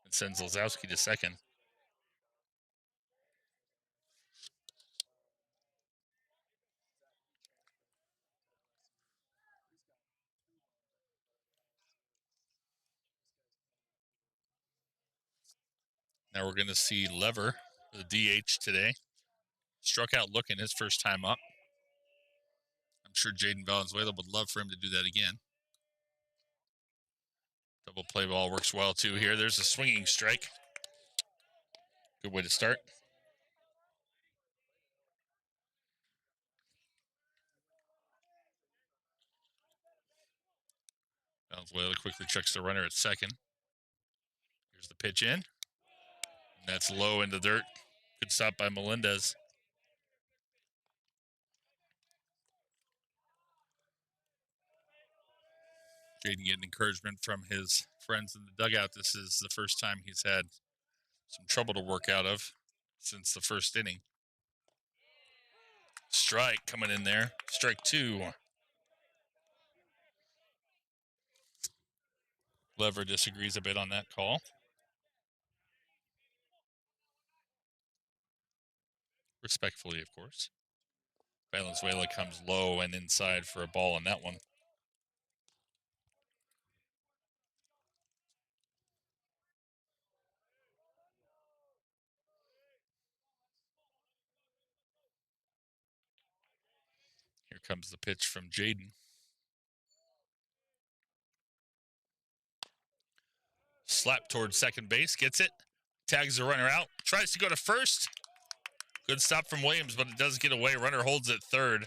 It sends Lisowski to second. Now we're going to see Lever, the DH today. Struck out looking his first time up. I'm sure Jaden Valenzuela would love for him to do that again. Double play ball works well too here. There's a swinging strike. Good way to start. Valenzuela quickly checks the runner at second. Here's the pitch in. And that's low in the dirt. Good stop by Melendez. Jaden getting encouragement from his friends in the dugout. This is the first time he's had some trouble to work out of since the first inning. Strike coming in there. Strike two. Lever disagrees a bit on that call. Respectfully, of course. Valenzuela comes low and inside for a ball on that one. Here comes the pitch from Jaden. Slap towards second base, gets it. Tags the runner out, tries to go to first. Good stop from Williams, but it does get away. Runner holds at third.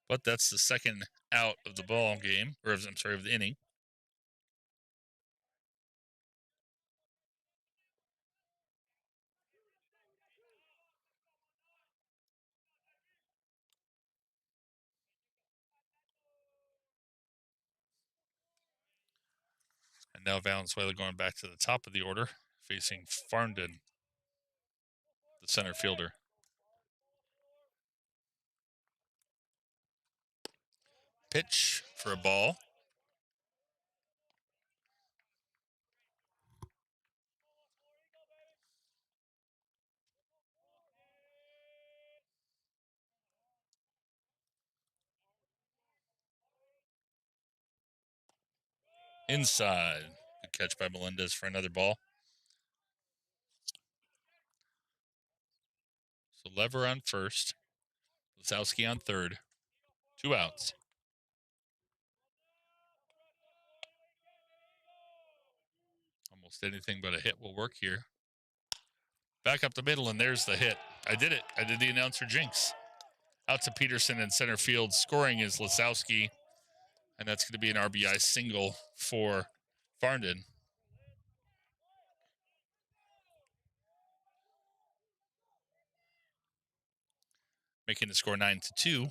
But that's the second out of the ball game, or I'm sorry, of the inning. And now Valenzuela going back to the top of the order, facing Farndon, the center fielder. Pitch for a ball. Inside. Good catch by Melendez for another ball. So Lever on first. Lisowski on third. 2 outs. Almost anything but a hit will work here. Back up the middle, and there's the hit. I did it. I did the announcer jinx. Out to Peterson in center field. Scoring is Lisowski, and that's going to be an RBI single for Farndon. Making the score 9-2.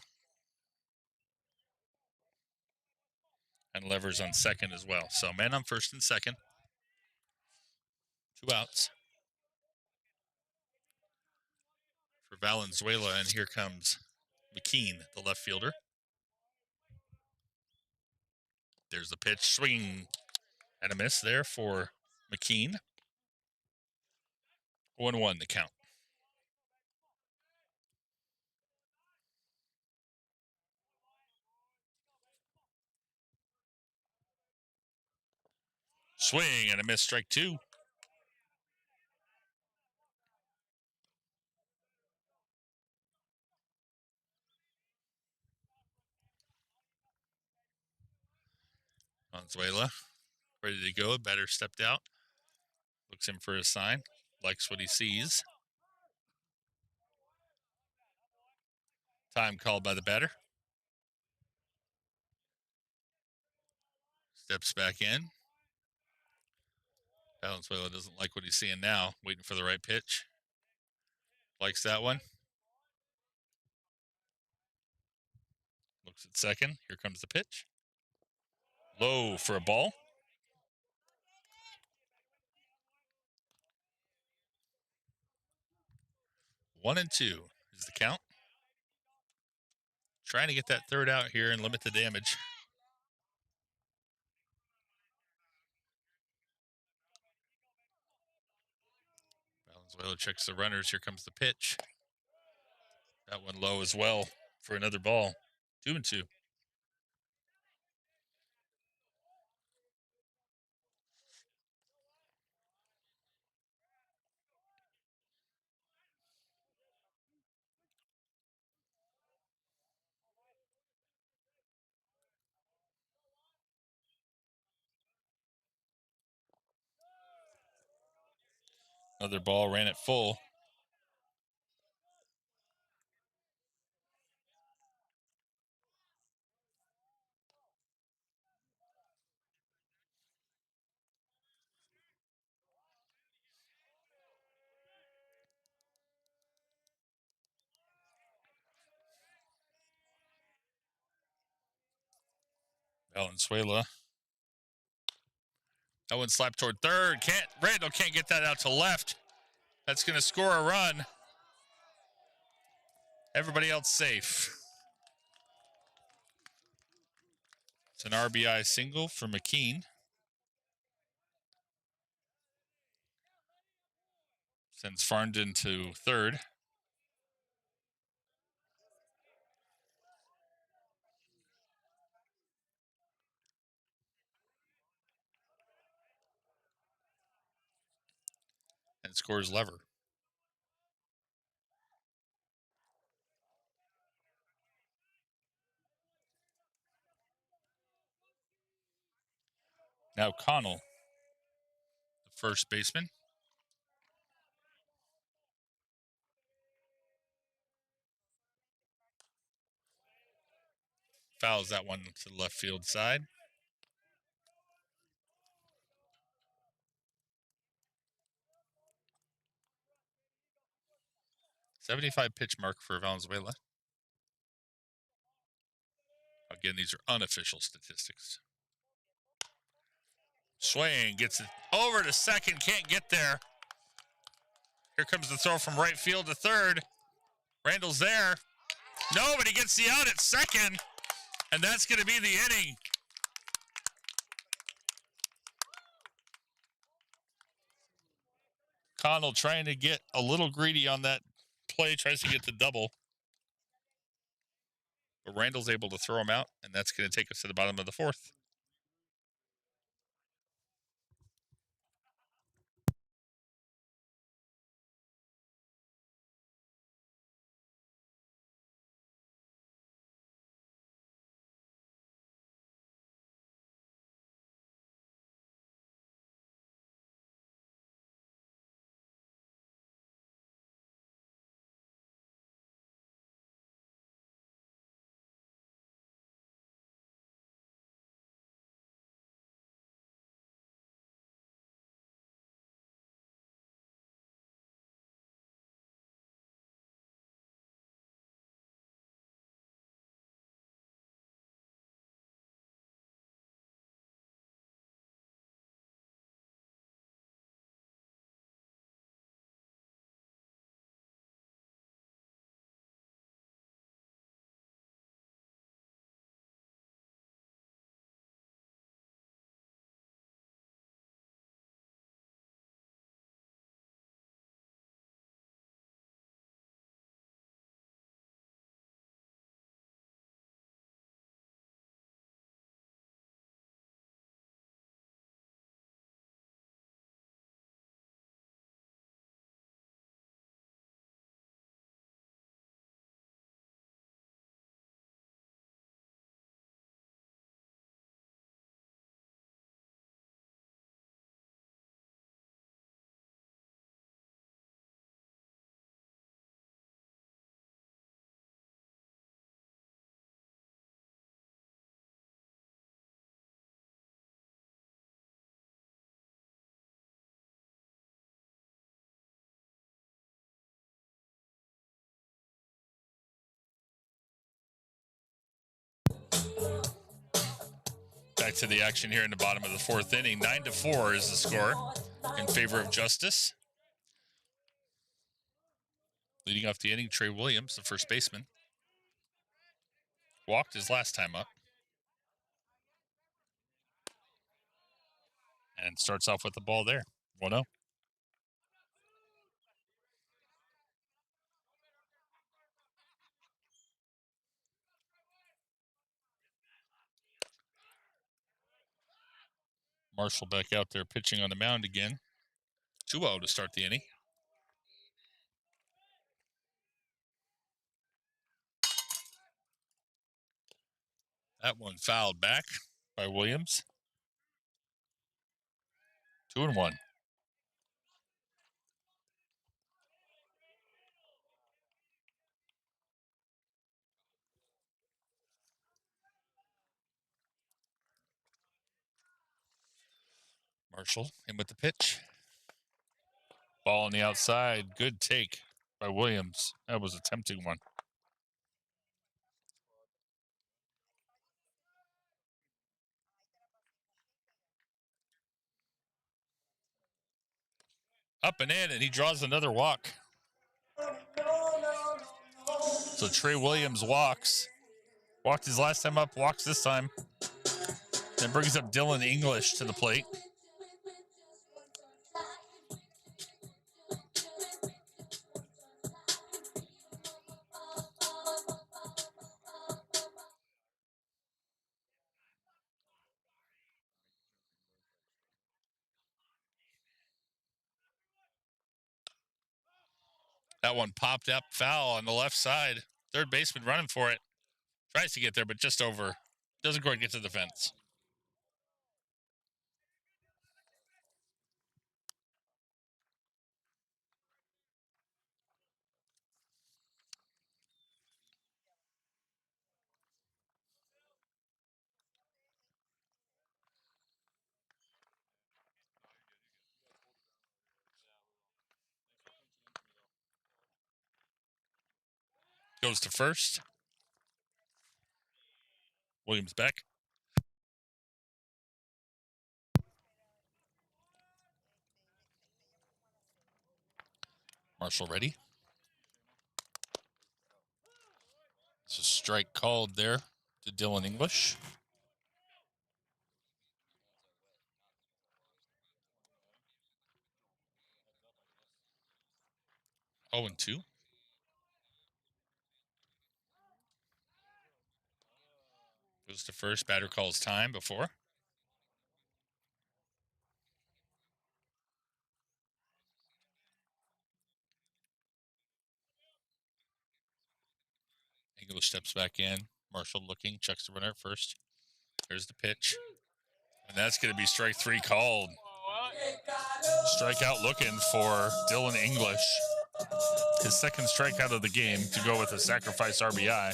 And Levers on second as well. So man on first and second. 2 outs. For Valenzuela, and here comes McKean, the left fielder. There's the pitch, swinging and a miss there for McKean. 1-1 the count. Swing and a miss, strike 2. Valenzuela ready to go. Batter stepped out. Looks in for a sign. Likes what he sees. Time called by the batter. Steps back in. Valenzuela doesn't like what he's seeing now. Waiting for the right pitch. Likes that one. Looks at second. Here comes the pitch. Low for a ball. 1-2 is the count. Trying to get that third out here and limit the damage. Valenzuela checks the runners. Here comes the pitch. That one low as well for another ball. 2-2. Another ball, ran it full. Valenzuela. That one slapped toward third. Randall can't get that out to left. That's going to score a run. Everybody else safe. It's an RBI single for McKean. Sends Farndon to third. And scores Lever. Now Connell, the first baseman. Fouls that one to the left field side. .75 pitch mark for Valenzuela. Again, these are unofficial statistics. Swing, gets it over to second, can't get there. Here comes the throw from right field to third. Randall's there. No, but he gets the out at second, and that's going to be the inning. Connell trying to get a little greedy on that play, tries to get the double. But Randall's able to throw him out, and that's going to take us to the bottom of the fourth. Back to the action here in the bottom of the fourth inning. 9-4 is the score in favor of Justice. Leading off the inning, Trey Williams, the first baseman. Walked his last time up. And starts off with the ball there. 1-0. Marshall back out there pitching on the mound again. 2-0 to start the inning. That one fouled back by Williams. 2-1. Marshall in with the pitch. Ball on the outside. Good take by Williams. That was a tempting one. Up and in, and he draws another walk. So Trey Williams walks. Walked his last time up, walks this time. Then brings up Dylan English to the plate. That one popped up foul on the left side. Third baseman running for it. Tries to get there, but just over. Doesn't quite get to the fence. Goes to first. Williams back. Marshall ready. It's a strike called there to Dylan English. 0-2. Goes to first. Batter calls time before. English steps back in. Marshall looking, checks the runner at first. There's the pitch. And that's going to be strike three called. Strikeout looking for Dylan English. His second strikeout of the game to go with a sacrifice RBI.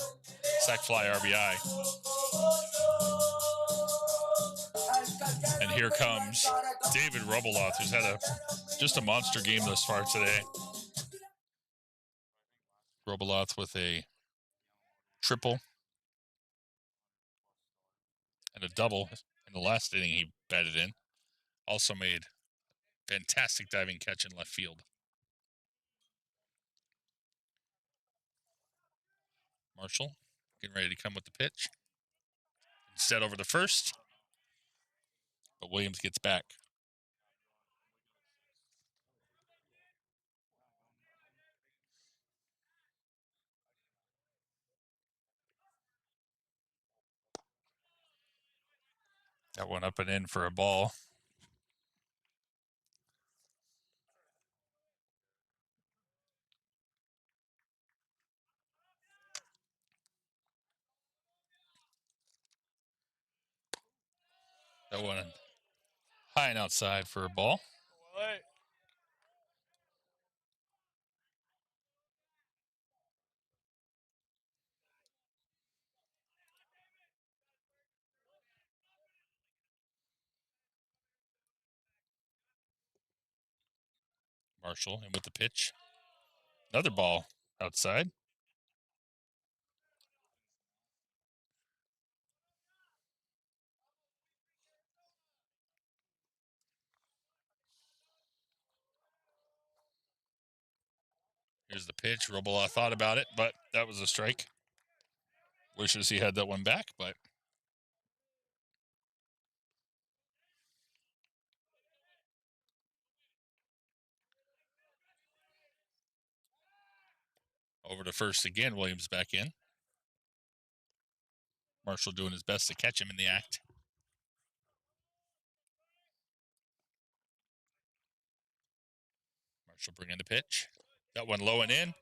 Sac fly RBI. And here comes David Robeloth, who's had just a monster game thus far today. Robeloth with a triple and a double in the last inning he batted in. Also made fantastic diving catch in left field. Marshall getting ready to come with the pitch. Instead over the first, but Williams gets back. That one up and in for a ball. That one high and outside for a ball. Marshall in with the pitch. Another ball outside. Here's the pitch. Robilau thought about it, but that was a strike. Wishes he had that one back, but over to first again. Williams back in. Marshall doing his best to catch him in the act. Marshall bringing the pitch. That one low and in.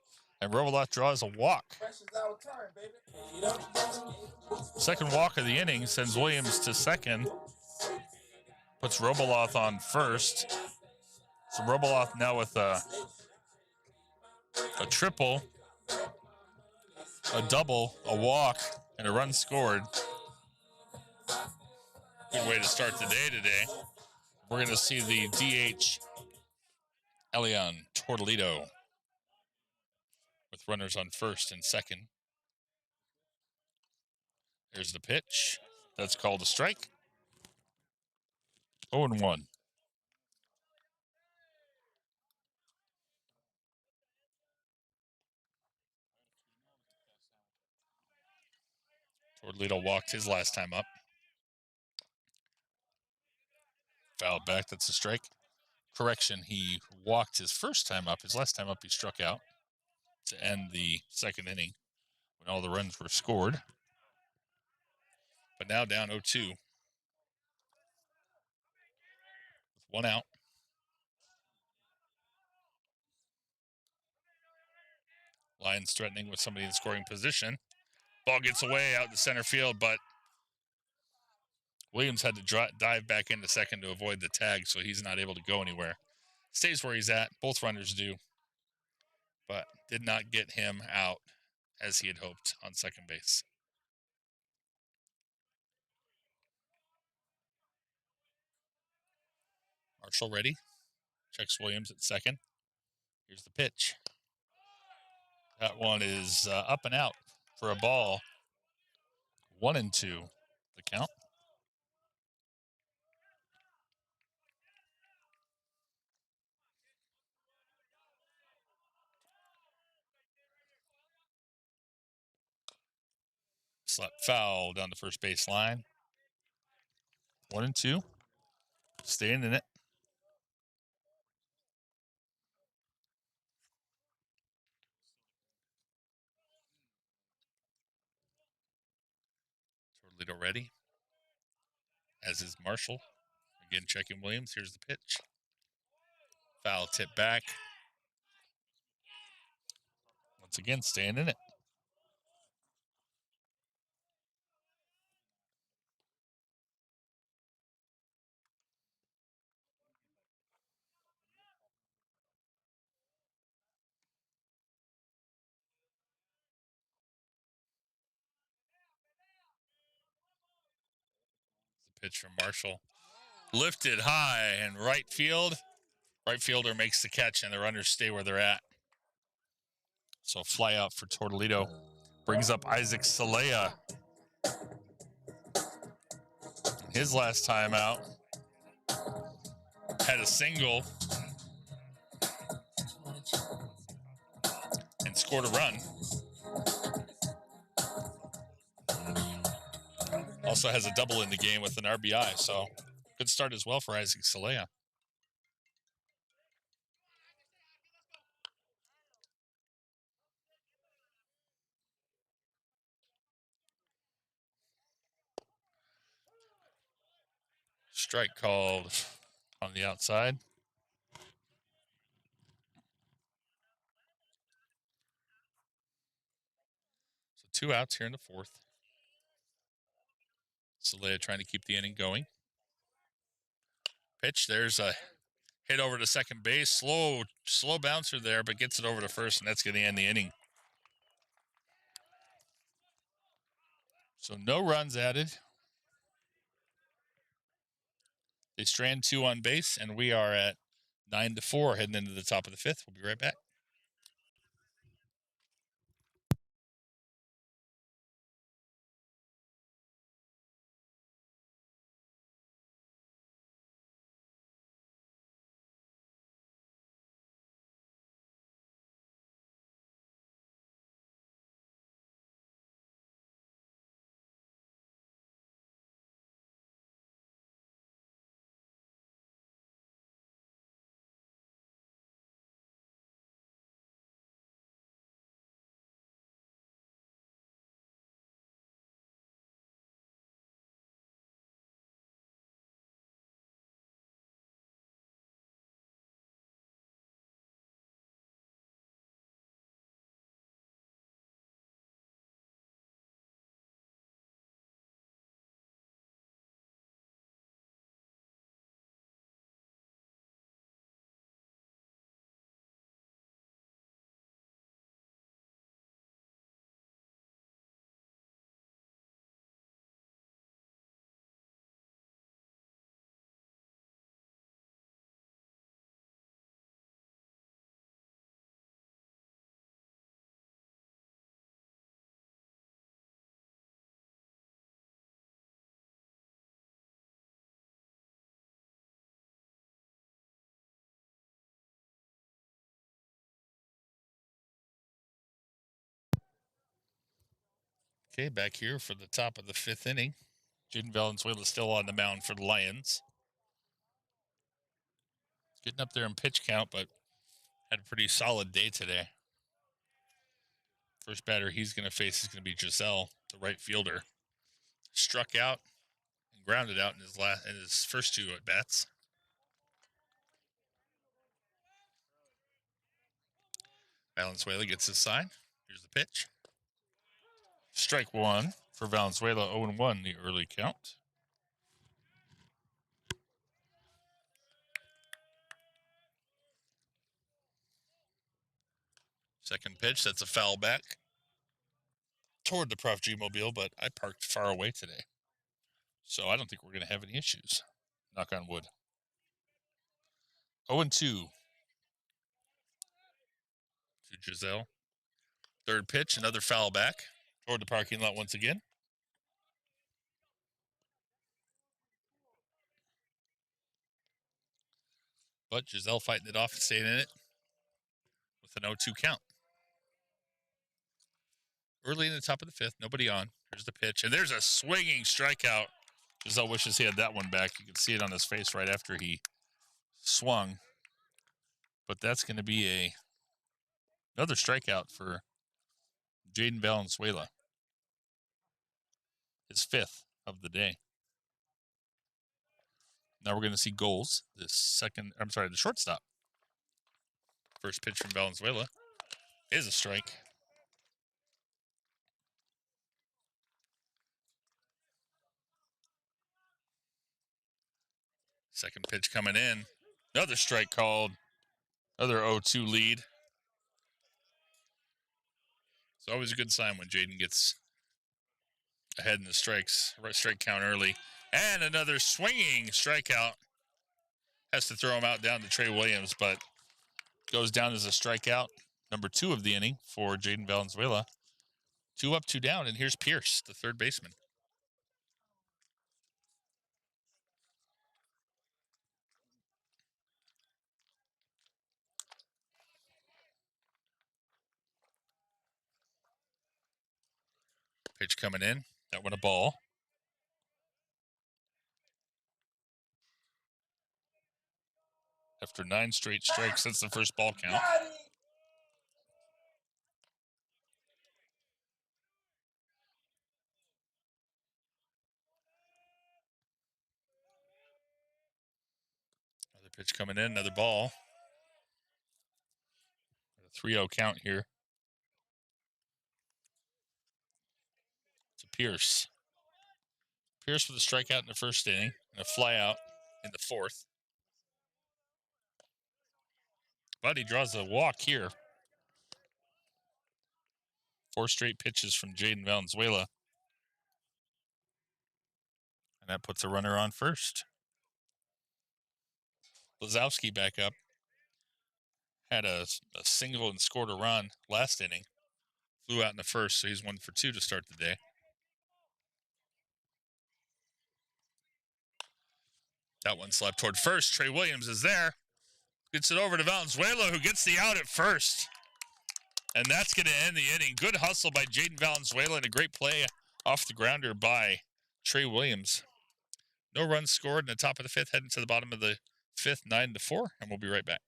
And Robilau draws a walk. Second walk of the inning sends Williams to second. Puts Robilau on first. So Robilau now with a triple, a double, a walk, and a run scored. Good way to start the day today. We're going to see the DH Elian Tortolito with runners on first and second. There's the pitch. That's called a strike. 0-1. Tortolito walked his last time up. Foul back. That's a strike. Correction, he walked his first time up. His last time up, he struck out to end the second inning when all the runs were scored. But now down 0-2 with one out. Lions threatening with somebody in scoring position. Ball gets away out in the center field, but Williams had to dive back into second to avoid the tag, so he's not able to go anywhere. Stays where he's at. Both runners do, but did not get him out as he had hoped on second base. Marshall ready. Checks Williams at second. Here's the pitch. That one is up and out for a ball. 1-2, the count. Slap foul down the first base line. 1-2. Staying in it. Tortolito ready. As is Marshall. Again, checking Williams. Here's the pitch. Foul tip back. Once again, staying in it. The pitch from Marshall. Lifted high in right field. Right fielder makes the catch, and the runners stay where they're at. So fly out for Tortolito. Brings up Isaac Salea. His last time out had a single and scored a run. Also has a double in the game with an RBI, so good start as well for Isaac Salea. Strike called on the outside. So 2 outs here in the fourth. Salea trying to keep the inning going. Pitch, there's a hit over to second base. Slow bouncer there, but gets it over to first, and that's going to end the inning. So no runs added. They strand 2 on base, and we are at 9-4 heading into the top of the fifth. We'll be right back. Okay, back here for the top of the 5th inning. Jaden Valenzuela still on the mound for the Lions. Getting up there in pitch count, but had a pretty solid day today. First batter he's going to face is going to be Giselle, the right fielder. Struck out and grounded out in his first 2 at bats. Valenzuela gets his sign. Here's the pitch. Strike 1 for Valenzuela, 0-1 the early count. Second pitch, that's a foul back toward the Prof G Mobile, but I parked far away today, so I don't think we're going to have any issues. Knock on wood. 0-2 to Giselle. Third pitch, another foul back toward the parking lot once again. But Giselle fighting it off and staying in it with an 0-2 count. Early in the top of the 5th, nobody on. Here's the pitch, and there's a swinging strikeout. Giselle wishes he had that one back. You can see it on his face right after he swung. But that's going to be another strikeout for Jaden Valenzuela. His 5th of the day. Now we're going to see goals. The shortstop. First pitch from Valenzuela is a strike. Second pitch coming in. Another strike called. Another 0-2 lead. It's always a good sign when Jaden gets ahead in the strike count early. And another swinging strikeout. Has to throw him out down to Trey Williams, but goes down as a strikeout. Number 2 of the inning for Jaden Valenzuela. 2 up, 2 down, and here's Pierce, the third baseman. Pitch coming in. That one a ball. After 9 straight strikes, that's the first ball count. Another pitch coming in, another ball. A 3-0 count here. To Pierce. Pierce with a strikeout in the first inning and a fly out in the 4th. But he draws a walk here. 4 straight pitches from Jaden Valenzuela. And that puts a runner on first. Lazowski back up. Had a single and scored a run last inning. Flew out in the first, so he's 1 for 2 to start the day. That one slapped toward first. Trey Williams is there. Gets it over to Valenzuela, who gets the out at first. And that's going to end the inning. Good hustle by Jaden Valenzuela and a great play off the grounder by Trey Williams. No runs scored in the top of the 5th, heading to the bottom of the 5th, 9-4, and we'll be right back.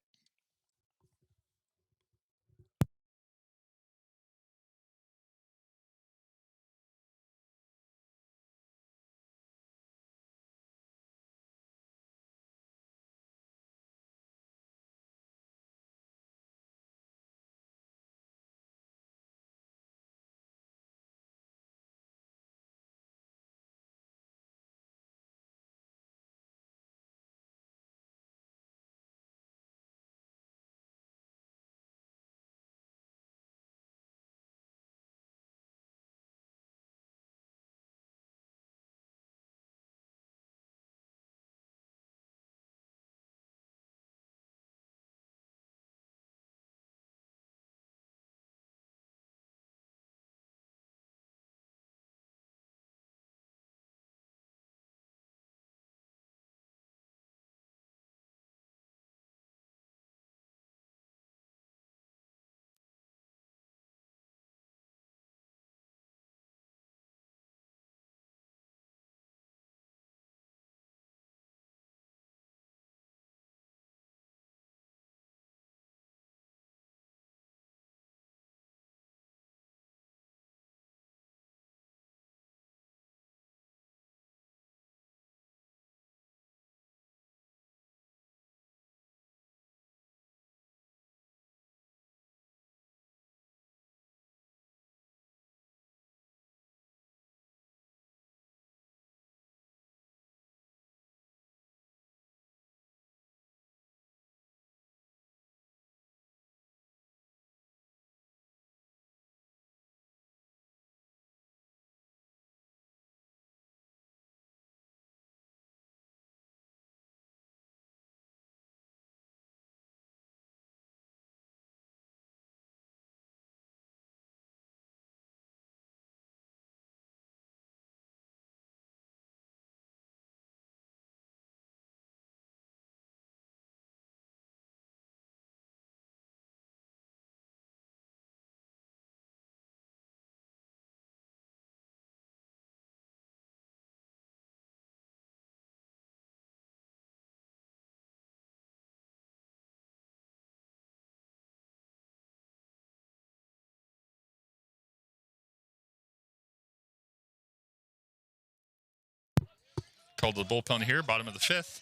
called to the bullpen here, bottom of the 5th.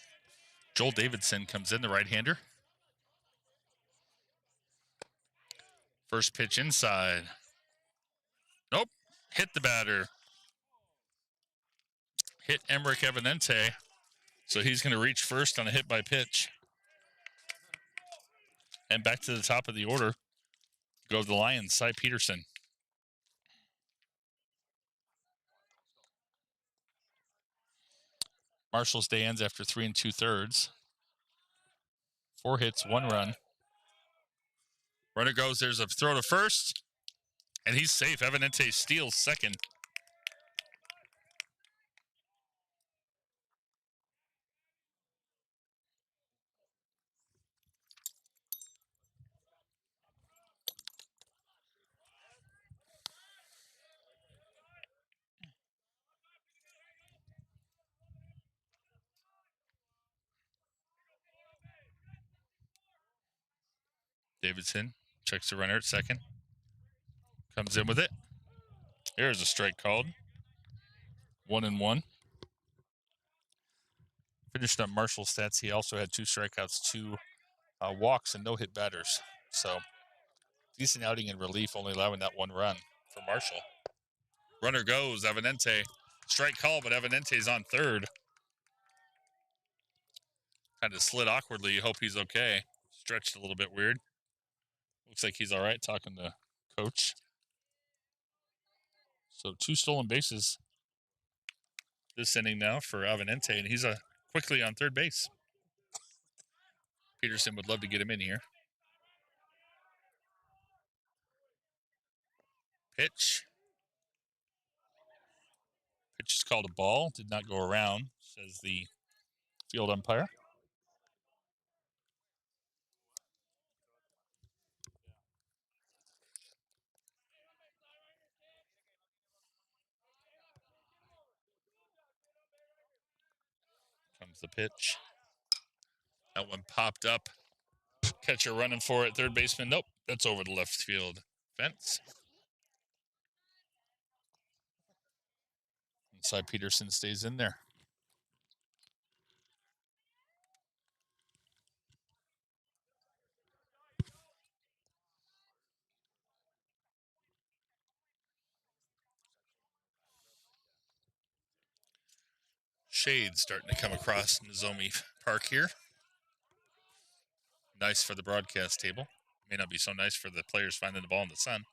Joel Davidson comes in, the right-hander. First pitch inside. Nope. Hit the batter. Hit Emmerich Evanente. So he's going to reach first on a hit by pitch. And back to the top of the order go the Lions, Cy Peterson. Marshall stands after 3 2/3. 4 hits, 1 run. Runner goes, there's a throw to first, and he's safe. Evanente steals second. Davidson checks the runner at second. Comes in with it. Here's a strike called. 1-1. Finished up Marshall's stats. He also had 2 strikeouts, 2 walks, and no hit batters. So decent outing in relief, only allowing that 1 run for Marshall. Runner goes, Evanente. Strike call, but Evanente's on third. Kind of slid awkwardly. You hope he's okay. Stretched a little bit weird. Looks like he's all right, talking to coach. So 2 stolen bases this inning now for Evanente, and he's quickly on third base. Peterson would love to get him in here. Pitch. Pitch is called a ball. Did not go around, says the field umpire. Comes the pitch. That one popped up. Catcher running for it. Third baseman. Nope. That's over the left field fence. Inside Peterson stays in there. Shades starting to come across Nozomi Park here. Nice for the broadcast table. May not be so nice for the players finding the ball in the sun.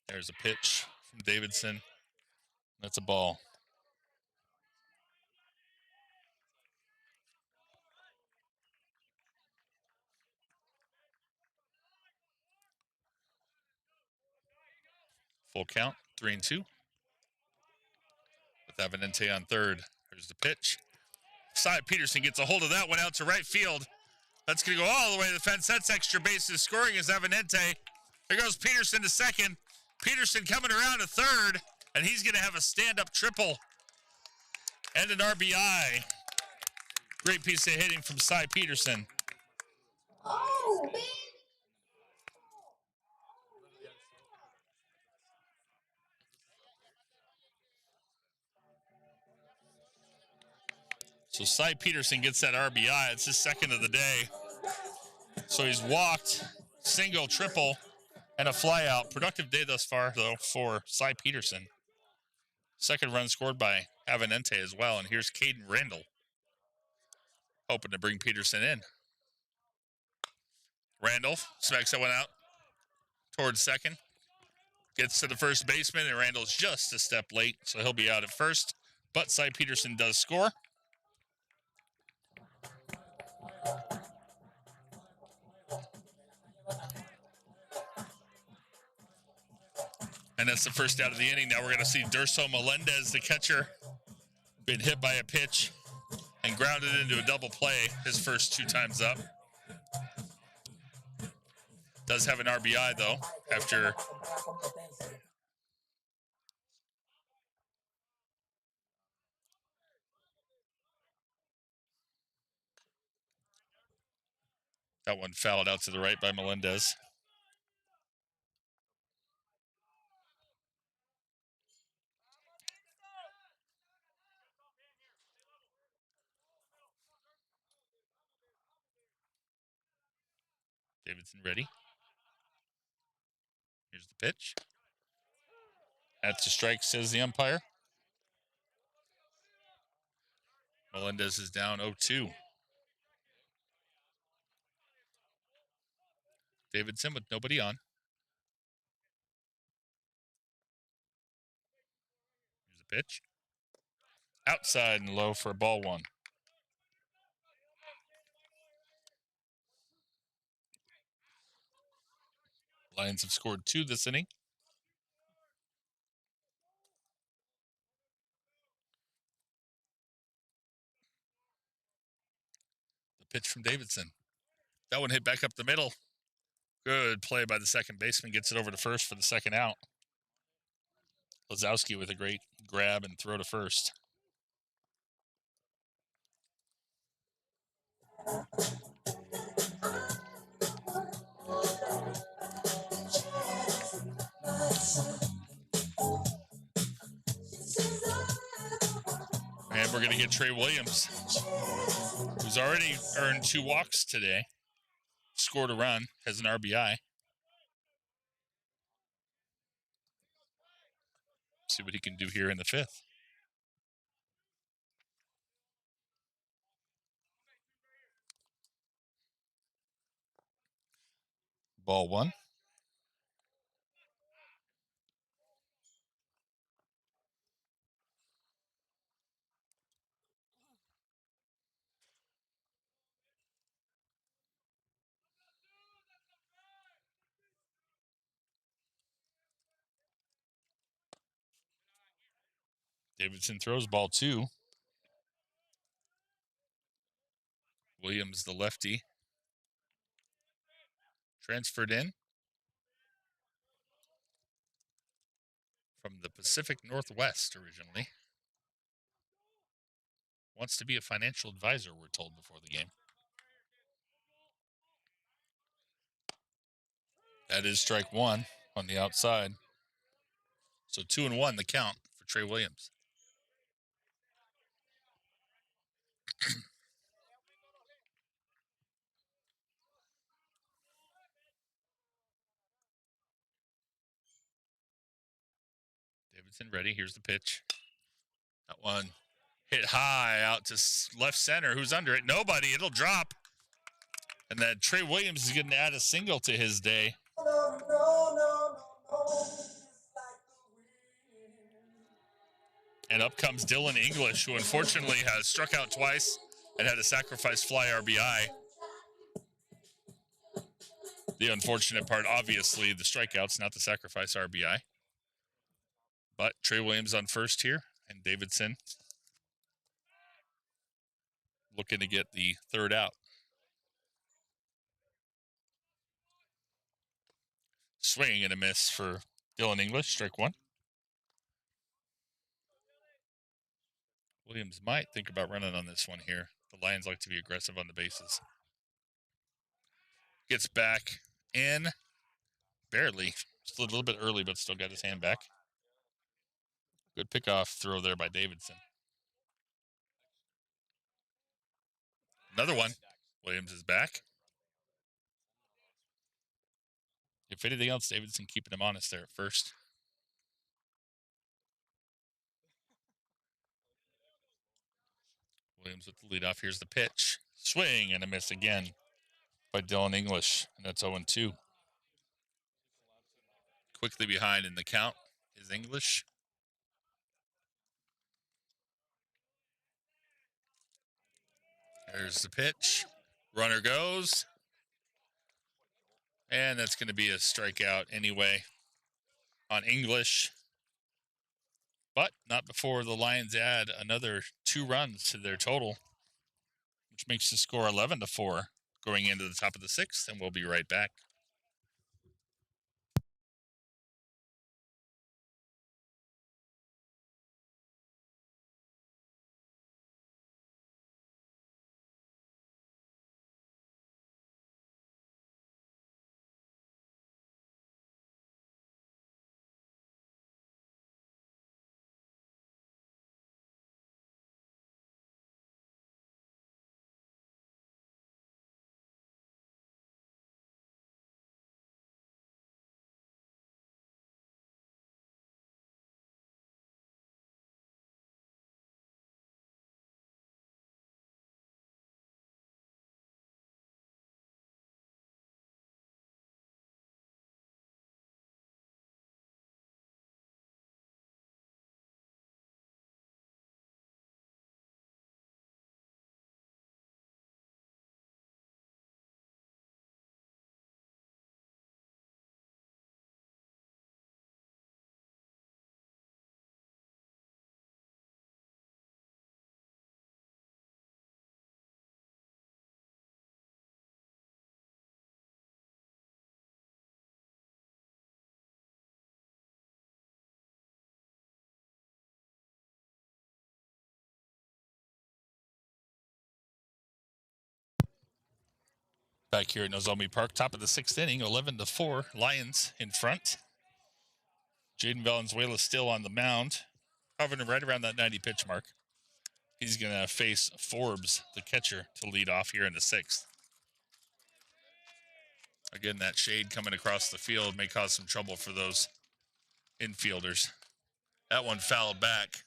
There's a pitch from Davidson. That's a ball. Full count, 3-2. With Evanente on third. There's the pitch. Cy Peterson gets a hold of that one out to right field. That's going to go all the way to the fence. That's extra bases. Scoring is Evanente. There goes Peterson to second. Peterson coming around to third, and he's going to have a stand-up triple and an RBI. Great piece of hitting from Cy Peterson. Oh, man. So Cy Peterson gets that RBI. It's his second of the day. So he's walked, single, triple, and a flyout. Productive day thus far, though, for Cy Peterson. Second run scored by Evanente as well. And here's Caden Randall, hoping to bring Peterson in. Randall smacks that one out towards second. Gets to the first baseman, and Randall's just a step late, so he'll be out at first. But Cy Peterson does score. And that's the first out of the inning. Now we're going to see Durso Melendez, the catcher, been hit by a pitch and grounded into a double play his first 2 times up. Does have an RBI, though, after that one fouled out to the right by Melendez. Davidson ready. Here's the pitch. That's a strike, says the umpire. Melendez is down 0-2. Davidson with nobody on. Here's the pitch. Outside and low for ball one. Lions have scored 2 this inning. The pitch from Davidson. That one hit back up the middle. Good play by the second baseman. Gets it over to first for the second out. Lazowski with a great grab and throw to first. And we're going to get Trey Williams, who's already earned 2 walks today. Scored a run, has an RBI. See what he can do here in the 5th. Ball 1. Davidson throws ball 2. Williams, the lefty, transferred in from the Pacific Northwest originally. Wants to be a financial advisor, we're told before the game. That is strike 1 on the outside. So 2-1 the count for Trey Williams. Davidson ready. Here's the pitch. That one hit high out to left center. Who's under it? Nobody. It'll drop. And then Trey Williams is going to add a single to his day. And up comes Dylan English, who unfortunately has struck out twice and had a sacrifice fly RBI. The unfortunate part, obviously, the strikeouts, not the sacrifice RBI. But Trey Williams on first here, and Davidson looking to get the 3rd out. Swinging and a miss for Dylan English, strike 1. Williams might think about running on this one here. The Lions like to be aggressive on the bases. Gets back in, barely. Still a little bit early, but still got his hand back. Good pickoff throw there by Davidson. Another one. Williams is back. If anything else, Davidson keeping him honest there at first. Williams with the leadoff. Here's the pitch. Swing and a miss again by Dylan English, and that's 0-2. Quickly behind in the count is English. There's the pitch. Runner goes. And that's going to be a strikeout anyway on English. But not before the Lions add another 2 runs to their total, which makes the score 11-4 going into the top of the 6th, and we'll be right back. Back here at Nozomi Park, top of the 6th inning, 11-4, Lions in front. Jaden Valenzuela still on the mound, hovering right around that 90 pitch mark. He's going to face Forbes, the catcher, to lead off here in the 6th. Again, that shade coming across the field may cause some trouble for those infielders. That one fouled back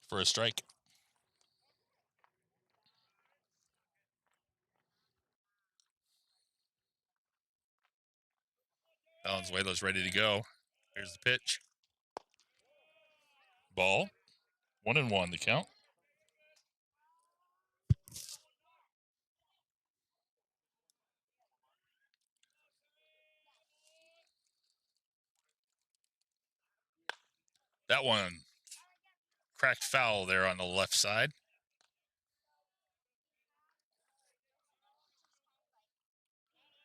for a strike. Valenzuela's ready to go. Here's the pitch. Ball. 1-1 the count. That one cracked foul there on the left side.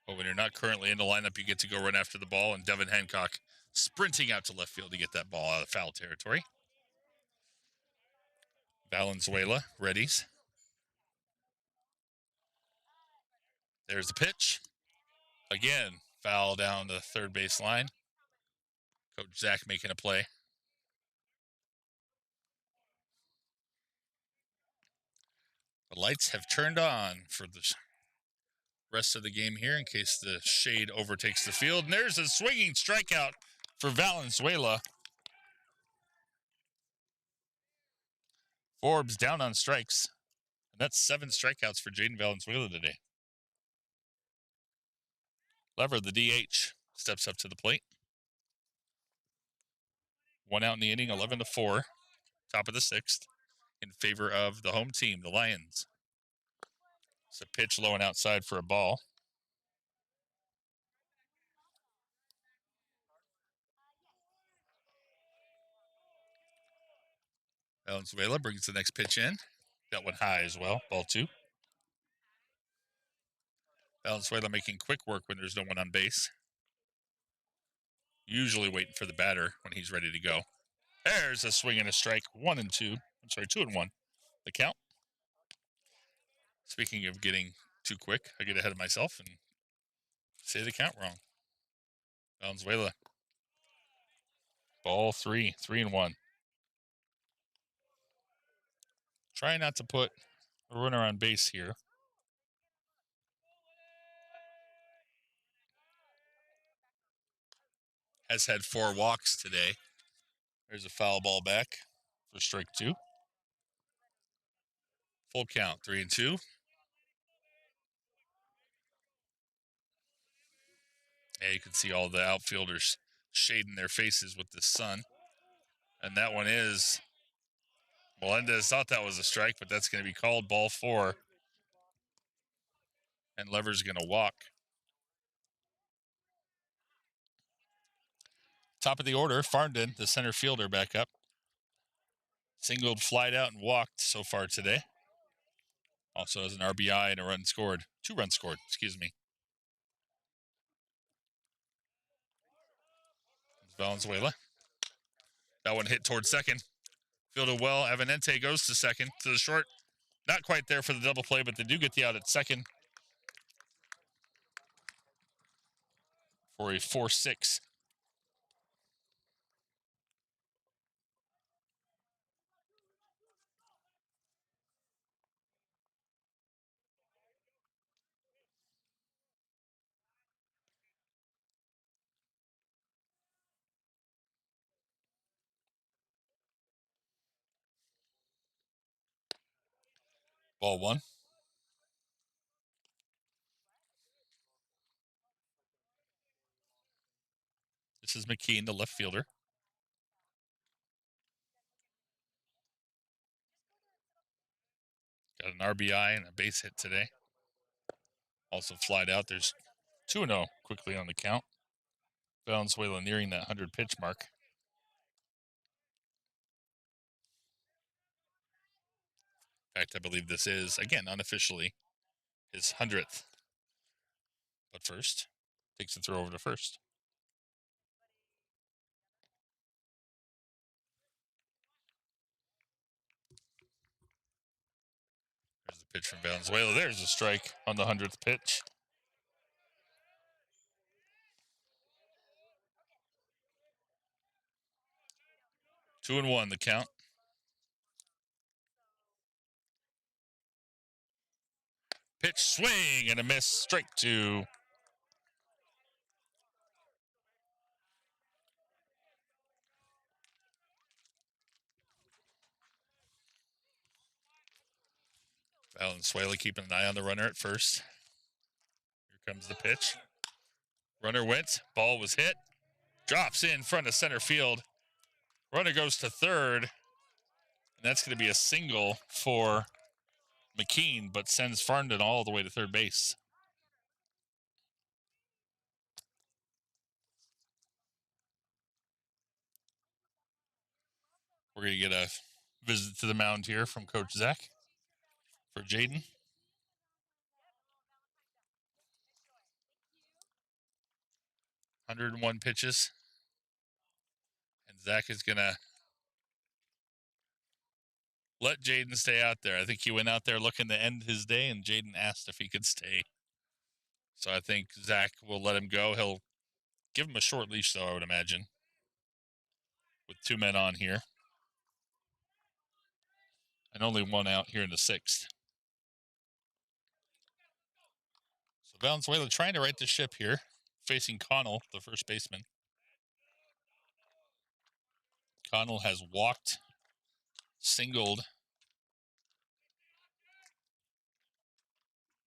But when you're not currently in the lineup, you get to go run after the ball, and Devin Hancock sprinting out to left field to get that ball out of foul territory. Valenzuela readies. There's the pitch. Again, foul down the third base line. Coach Zach making a play. The lights have turned on for the rest of the game here in case the shade overtakes the field. And there's a swinging strikeout for Valenzuela. Forbes down on strikes. And that's 7 strikeouts for Jaden Valenzuela today. Lever, the DH, steps up to the plate. 1 out in the inning, 11-4, top of the 6th, in favor of the home team, the Lions. It's a pitch low and outside for a ball. Valenzuela brings the next pitch in. That one high as well, ball 2. Valenzuela making quick work when there's no one on base. Usually waiting for the batter when he's ready to go. There's a swing and a strike, 1-2. I'm sorry, 2-1. The count. Speaking of getting too quick, I get ahead of myself and say the count wrong. Valenzuela. Ball 3, 3-1. Try not to put a runner on base here. Has had 4 walks today. There's a foul ball back for strike 2. Full count, 3-2. Yeah, you can see all the outfielders shading their faces with the sun. And that one is, Melendez thought that was a strike, but that's going to be called ball 4. And Lever's going to walk. Top of the order, Farndon, the center fielder, back up. Singled, flied out, and walked so far today. Also has an RBI and a run scored. 2 runs scored, excuse me. Valenzuela. That one hit towards second. Fielded well. Avenente goes to second, to the short. Not quite there for the double play, but they do get the out at second for a 4-6. Ball 1. This is McKean, the left fielder. Got an RBI and a base hit today. Also flied out. There's 2-0 quickly on the count. Valenzuela nearing that 100 pitch mark. In fact, I believe this is, again, unofficially, his 100th. But first, takes the throw over to first. There's the Pitch from Valenzuela. There's a strike on the 100th pitch. Two and one, the count. Pitch, swing, and a miss. Strike two. Valenzuela keeping an eye on the runner at first. Here comes the pitch. Runner went. Ball was hit. Drops in front of center field. Runner goes to third. And that's going to be a single for McKean, but sends Farndon all the way to third base. We're going to get a visit to the mound here from Coach Zach for Jaden. "101 pitches. And Zach is going to let Jaden stay out there. I think he went out there looking to end his day, and Jaden asked if he could stay. So I think Zach will let him go. He'll give him a short leash, though, I would imagine, with two men on here. And only one out here in the sixth. So Valenzuela trying to right the ship here, facing Connell, the first baseman. Connell has walked, singled.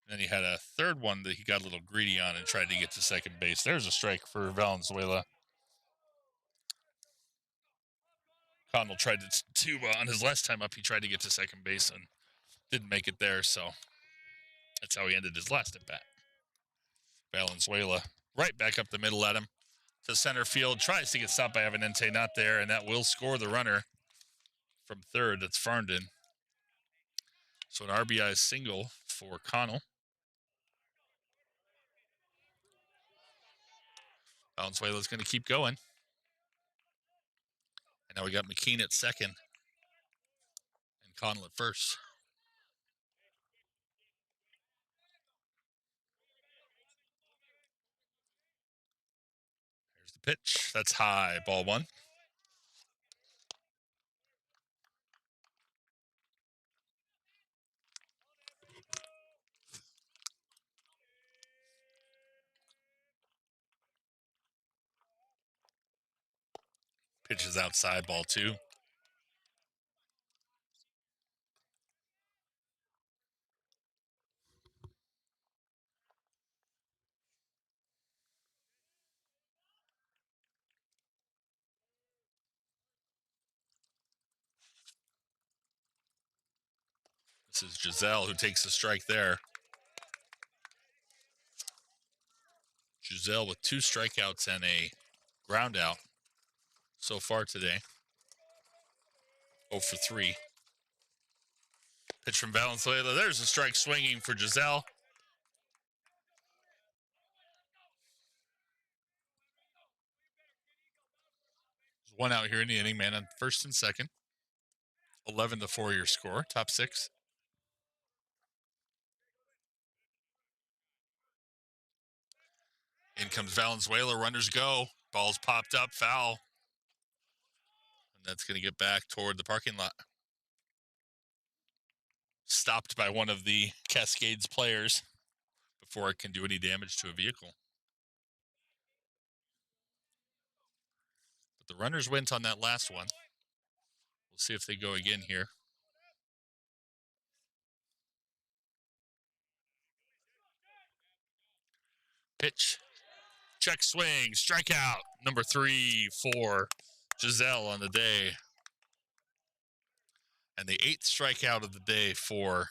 Then he had a third one that he got a little greedy on and tried to get to second base. There's a strike for Valenzuela. Connell tried to on his last time up, he tried to get to second base and didn't make it there, so that's how he ended his last at bat. Valenzuela right back up the middle at him to center field, tries to get stopped by Avenente, not there, and that will score the runner from third. That's Farndon. So an RBI single for Connell. Valenzuela's going to keep going. And now we got McKean at second and Connell at first. Here's the pitch. That's high. Ball one. Pitch is outside. Ball two. This is Giselle who takes the strike there. Giselle with two strikeouts and a ground out so far today. 0 for 3. Pitch from Valenzuela. There's a strike swinging for Giselle. There's one out here in the inning, man, on first and second. 11-4 your score, top six. In comes Valenzuela. Runners go. Ball's popped up. Foul. And that's going to get back toward the parking lot. Stopped by one of the Cascades players before it can do any damage to a vehicle. But the runners went on that last one. We'll see if they go again here. Pitch. Check swing. Strikeout. Number 3 for Giselle on the day. And the 8th strikeout of the day for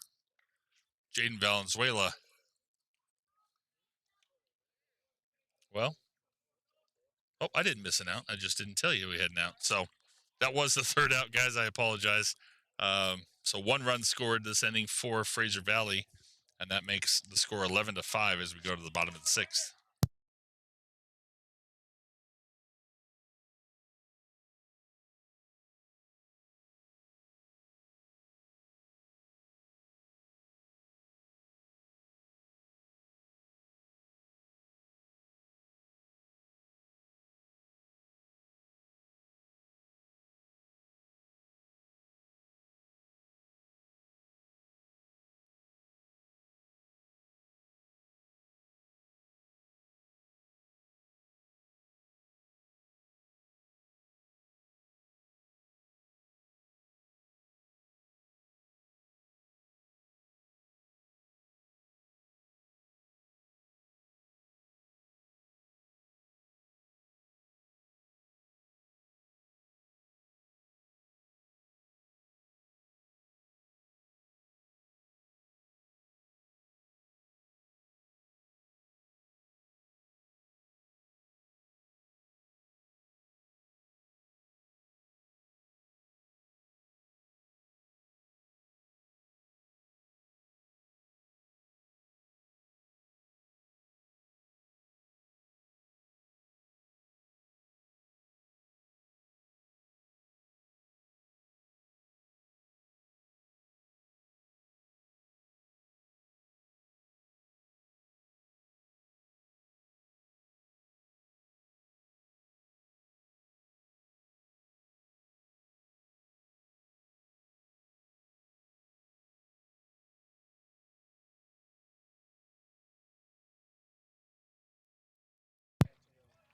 Jaden Valenzuela. Well, oh, I didn't miss an out. I just didn't tell you we had an out. So that was the third out, guys. I apologize. So 1 run scored this inning for Frasier Valley, and that makes the score 11-5 as we go to the bottom of the 6th.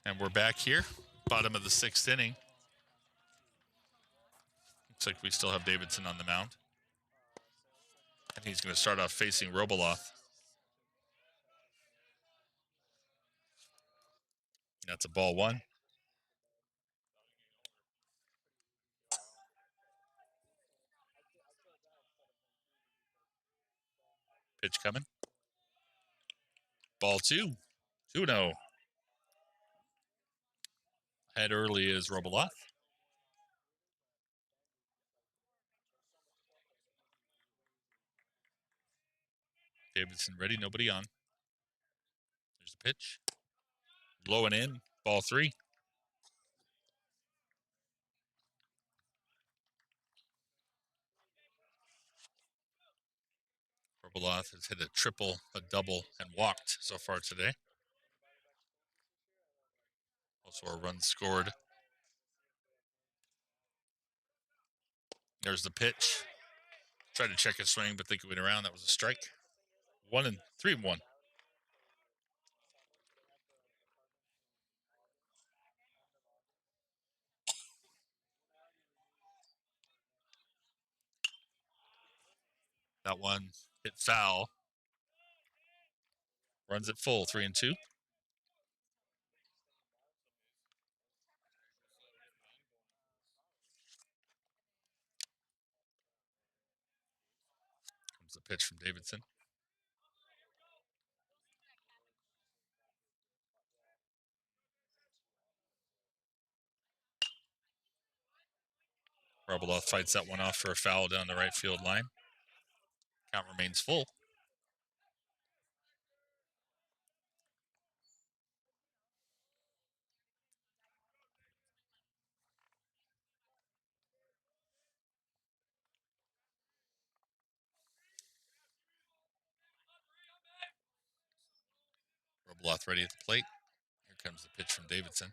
And we're back here, bottom of the 6th inning. Looks like we still have Davidson on the mound. And he's going to start off facing Roboloth. That's a ball 1. Pitch coming. Ball 2. 2-0. Head early is Roboloth. Davidson ready, nobody on. There's the pitch. Low and in, ball 3. Roboloth has hit a triple, a double, and walked so far today. Also a run scored. There's the pitch. Tried to check his swing, but think it went around. That was a strike. 3-1. That one hit foul. Runs it full, 3-2. Comes the pitch from Davidson. Roboloth fights that one off for a foul down the right field line. Count remains full. Roboloth ready at the plate. Here comes the pitch from Davidson.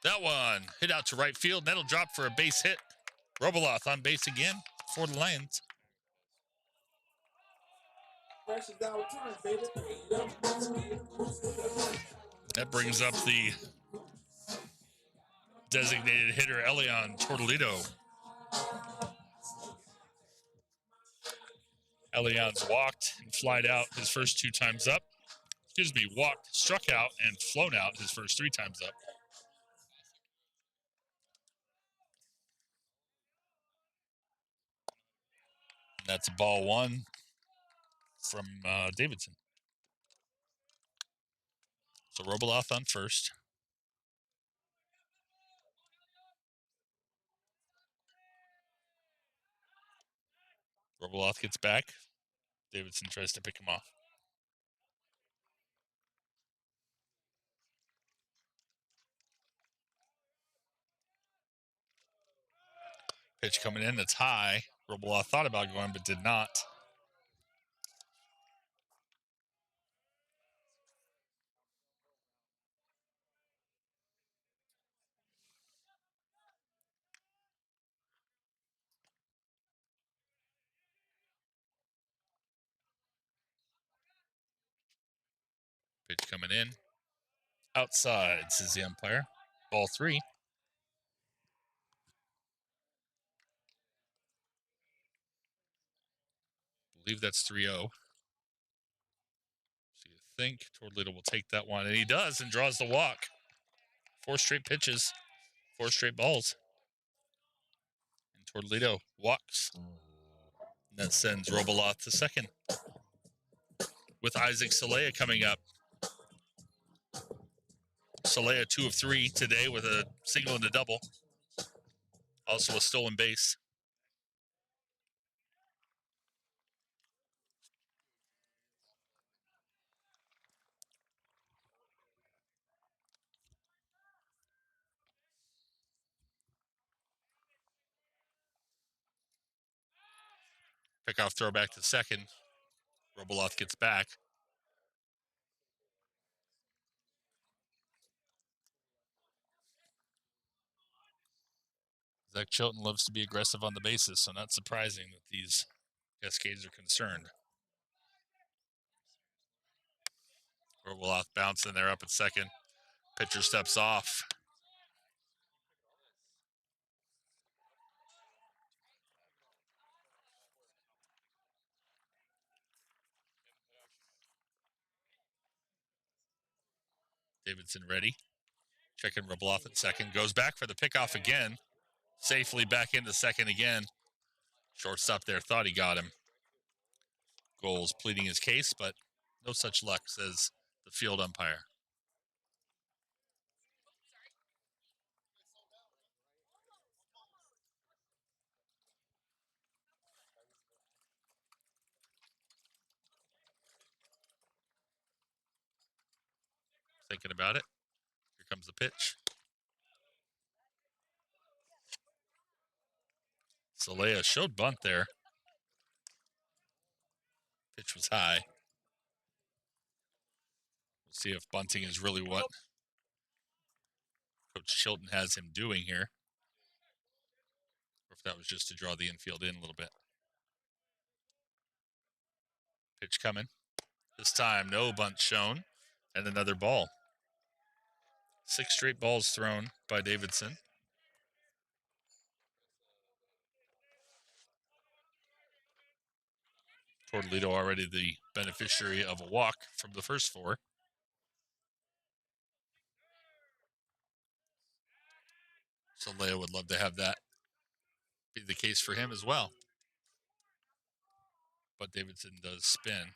That one hit out to right field. That'll drop for a base hit. Roboloth on base again for the Lions. That brings up the designated hitter, Elion Tortolito. Elion's walked and flied out his first 2 times up. Walked, struck out, and flown out his first 3 times up. And that's ball 1 from Davidson. So Roboloth on first. Roboloth gets back. Davidson tries to pick him off. Pitch coming in, that's high. Roboloth thought about going, but did not. Pitch coming in. Outside, says the umpire. Ball 3. I believe that's 3-0. So you think Tortolito will take that one, and he does, and draws the walk. 4 straight pitches, 4 straight balls. And Tortolito walks. And that sends Roboloth to second. With Isaac Salea coming up. Salea 2 of 3 today with a single and a double. Also a stolen base. Pickoff throw back to second. Roboloth gets back. Zach Chilton loves to be aggressive on the bases, so not surprising that these Cascades are concerned. Roboloth bouncing there up at second. Pitcher steps off. Davidson ready. Checking Roboloth at second. Goes back for the pickoff again. Safely back into second again. Shortstop there thought he got him. Goals pleading his case, but no such luck, says the field umpire. Thinking about it. Here comes the pitch. Salea showed bunt there. Pitch was high. We'll see if bunting is really what Coach Chilton has him doing here, or if that was just to draw the infield in a little bit. Pitch coming. This time, no bunt shown, and another ball. 6 straight balls thrown by Davidson. Tortolito already the beneficiary of a walk from the first 4. So Leo would love to have that be the case for him as well. But Davidson does spin.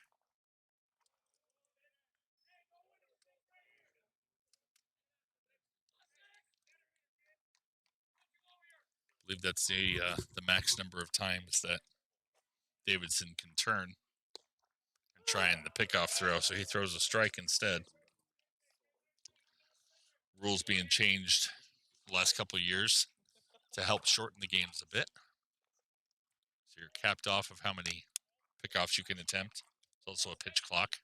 I believe that's the max number of times that Davidson can turn and try in the pickoff throw, so he throws a strike instead. Rules being changed the last couple of years to help shorten the games a bit. So you're capped off of how many pickoffs you can attempt. There's also a pitch clock.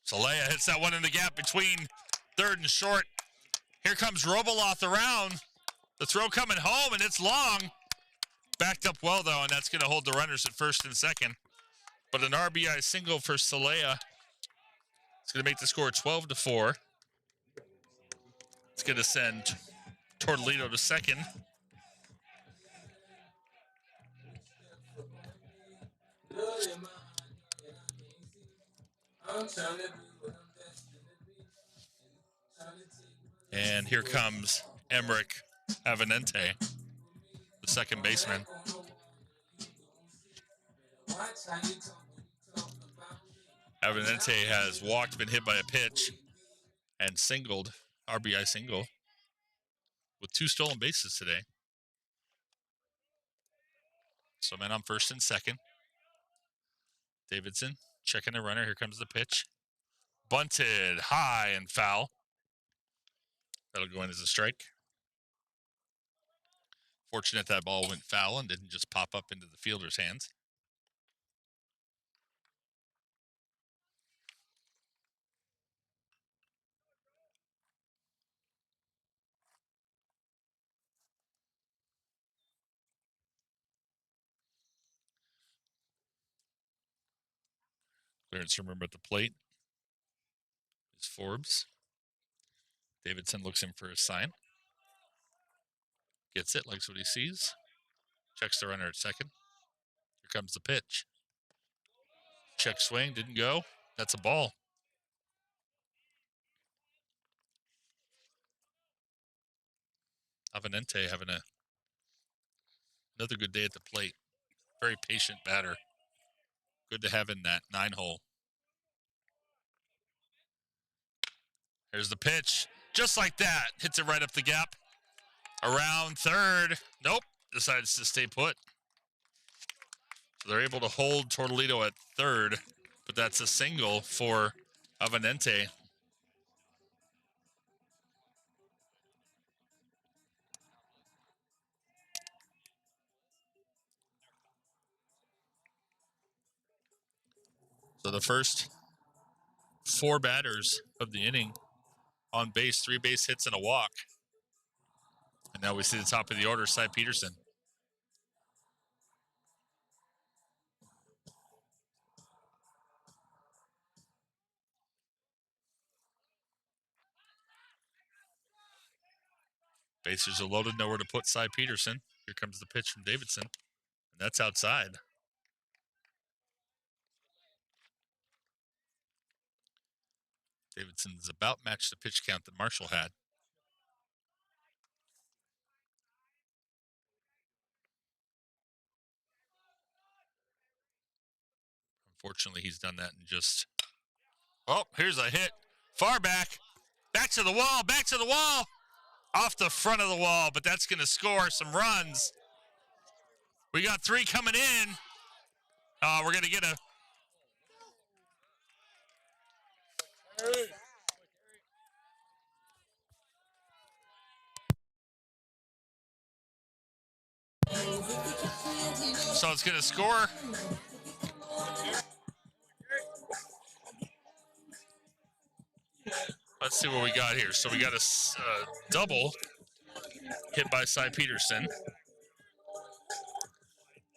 Salea hits that one in the gap between third and short. Here comes Roboloth around. The throw coming home, and it's long. Backed up well, though, and that's going to hold the runners at first and second. But an RBI single for Salea. It's going to make the score 12-4. It's going to send Tortolito to second. And here comes Emmerich Avenente, the second baseman. Avenente has walked, been hit by a pitch, and singled, RBI single, with 2 stolen bases today. So men on first and second. Davidson checking the runner. Here comes the pitch. Bunted high and foul. That'll go in as a strike. Fortunate that ball went foul and didn't just pop up into the fielder's hands. Clearance from room at the plate is Forbes. Davidson looks in for a sign. Gets it, likes what he sees. Checks the runner at second. Here comes the pitch. Check swing, didn't go. That's a ball. Avenente having another good day at the plate. Very patient batter. Good to have in that 9-hole. Here's the pitch. Just like that. Hits it right up the gap. Around third. Nope. Decides to stay put. So they're able to hold Tortolito at third, but that's a single for Avenente. So the first 4 batters of the inning on base, 3 base hits and a walk. And now we see the top of the order, Cy Peterson. Bases are loaded, nowhere to put Cy Peterson. Here comes the pitch from Davidson, and that's outside. Davidson's about matched the pitch count that Marshall had. Unfortunately, he's done that in just... Oh, here's a hit. Far back. Back to the wall. Back to the wall. Off the front of the wall, but that's going to score some runs. We got 3 coming in. We're going to get a... So it's going to score. Let's see what we got here. So we got a double hit by Cy Peterson.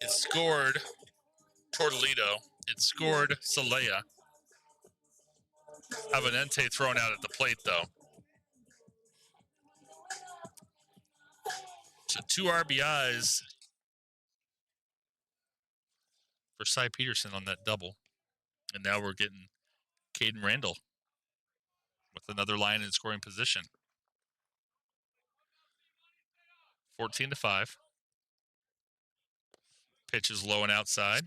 It scored Tortolito. It scored Salea. Avenente thrown out at the plate, though. So 2 RBIs for Cy Peterson on that double. And now we're getting Caden Randall with another line in scoring position. 14-5. Pitch is low and outside.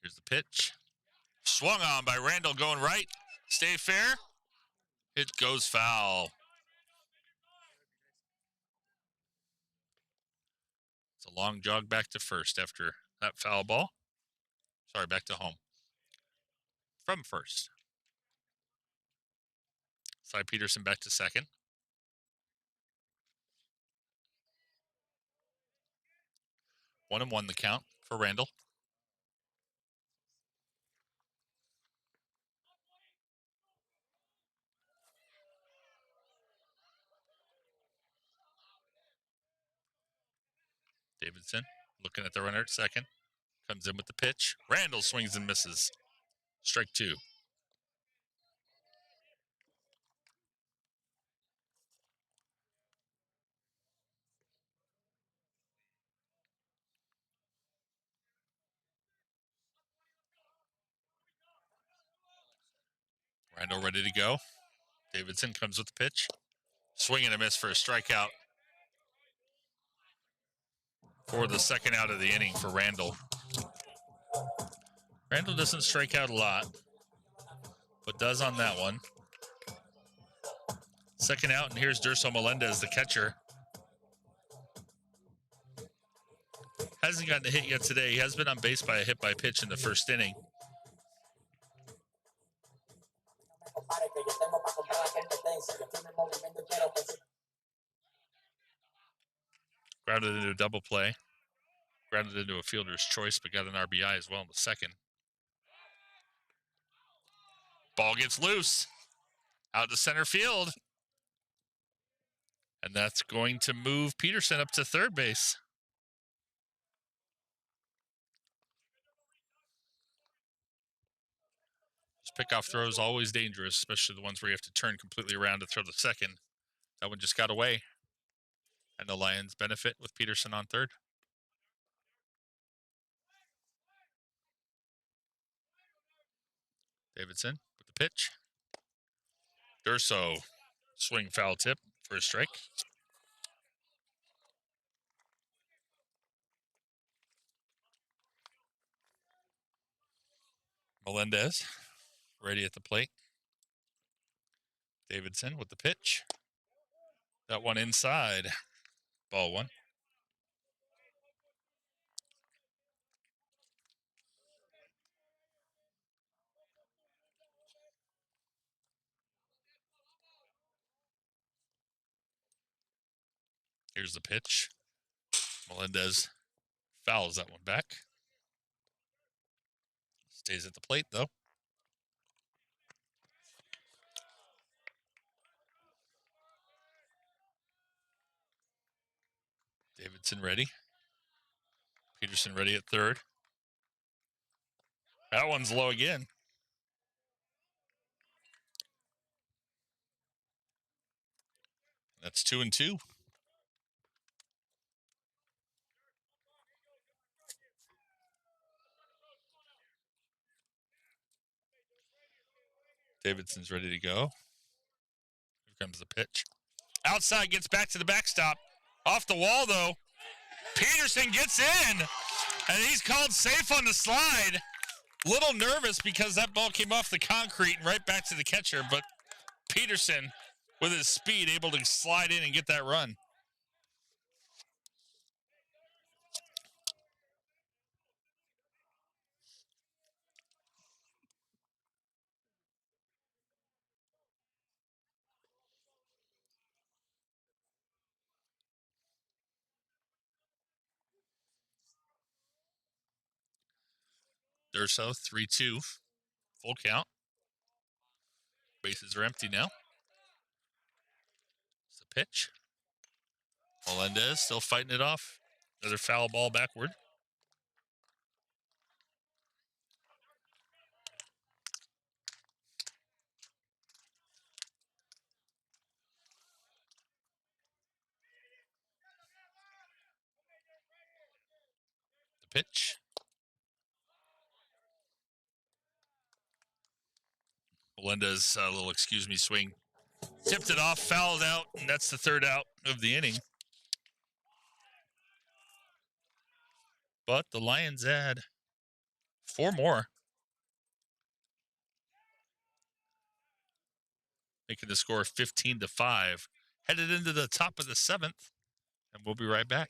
Here's the pitch. Swung on by Randall going right. Stay fair. It goes foul. It's a long jog back to first after that foul ball. Sorry, back to home. From first. Cy Peterson back to second. 1-1 the count for Randall. Davidson looking at the runner at second. Comes in with the pitch. Randall swings and misses. Strike 2. Randall ready to go. Davidson comes with the pitch. Swing and a miss for a strikeout. For the second out of the inning for Randall. Randall doesn't strike out a lot, but does on that one. Second out, and here's Durso Melendez, the catcher. Hasn't gotten a hit yet today. He has been on base by a hit by pitch in the first inning. Grounded into a double play. Grounded into a fielder's choice, but got an RBI as well in the second. Ball gets loose. Out to center field. And that's going to move Peterson up to third base. Pickoff throws always dangerous, especially the ones where you have to turn completely around to throw the second. That one just got away. And the Lions benefit with Peterson on third. Davidson with the pitch. Durso swing foul tip for a strike. Melendez ready at the plate. Davidson with the pitch. That one inside. Ball 1. Here's the pitch. Melendez fouls that one back. Stays at the plate, though. Davidson ready. Peterson ready at third. That one's low again. That's 2-2. Davidson's ready to go. Here comes the pitch. Outside, gets back to the backstop. Off the wall, though. Peterson gets in, and he's called safe on the slide. Little nervous because that ball came off the concrete and right back to the catcher, but Peterson, with his speed, able to slide in and get that run. Durso, 3-2. Full count. Bases are empty now. It's the pitch. Melendez still fighting it off. Another foul ball backward. The pitch. Melendez, a little excuse me swing. Tipped it off, fouled out, and that's the third out of the inning. But the Lions add 4 more, making the score 15-5. Headed into the top of the 7th, and we'll be right back.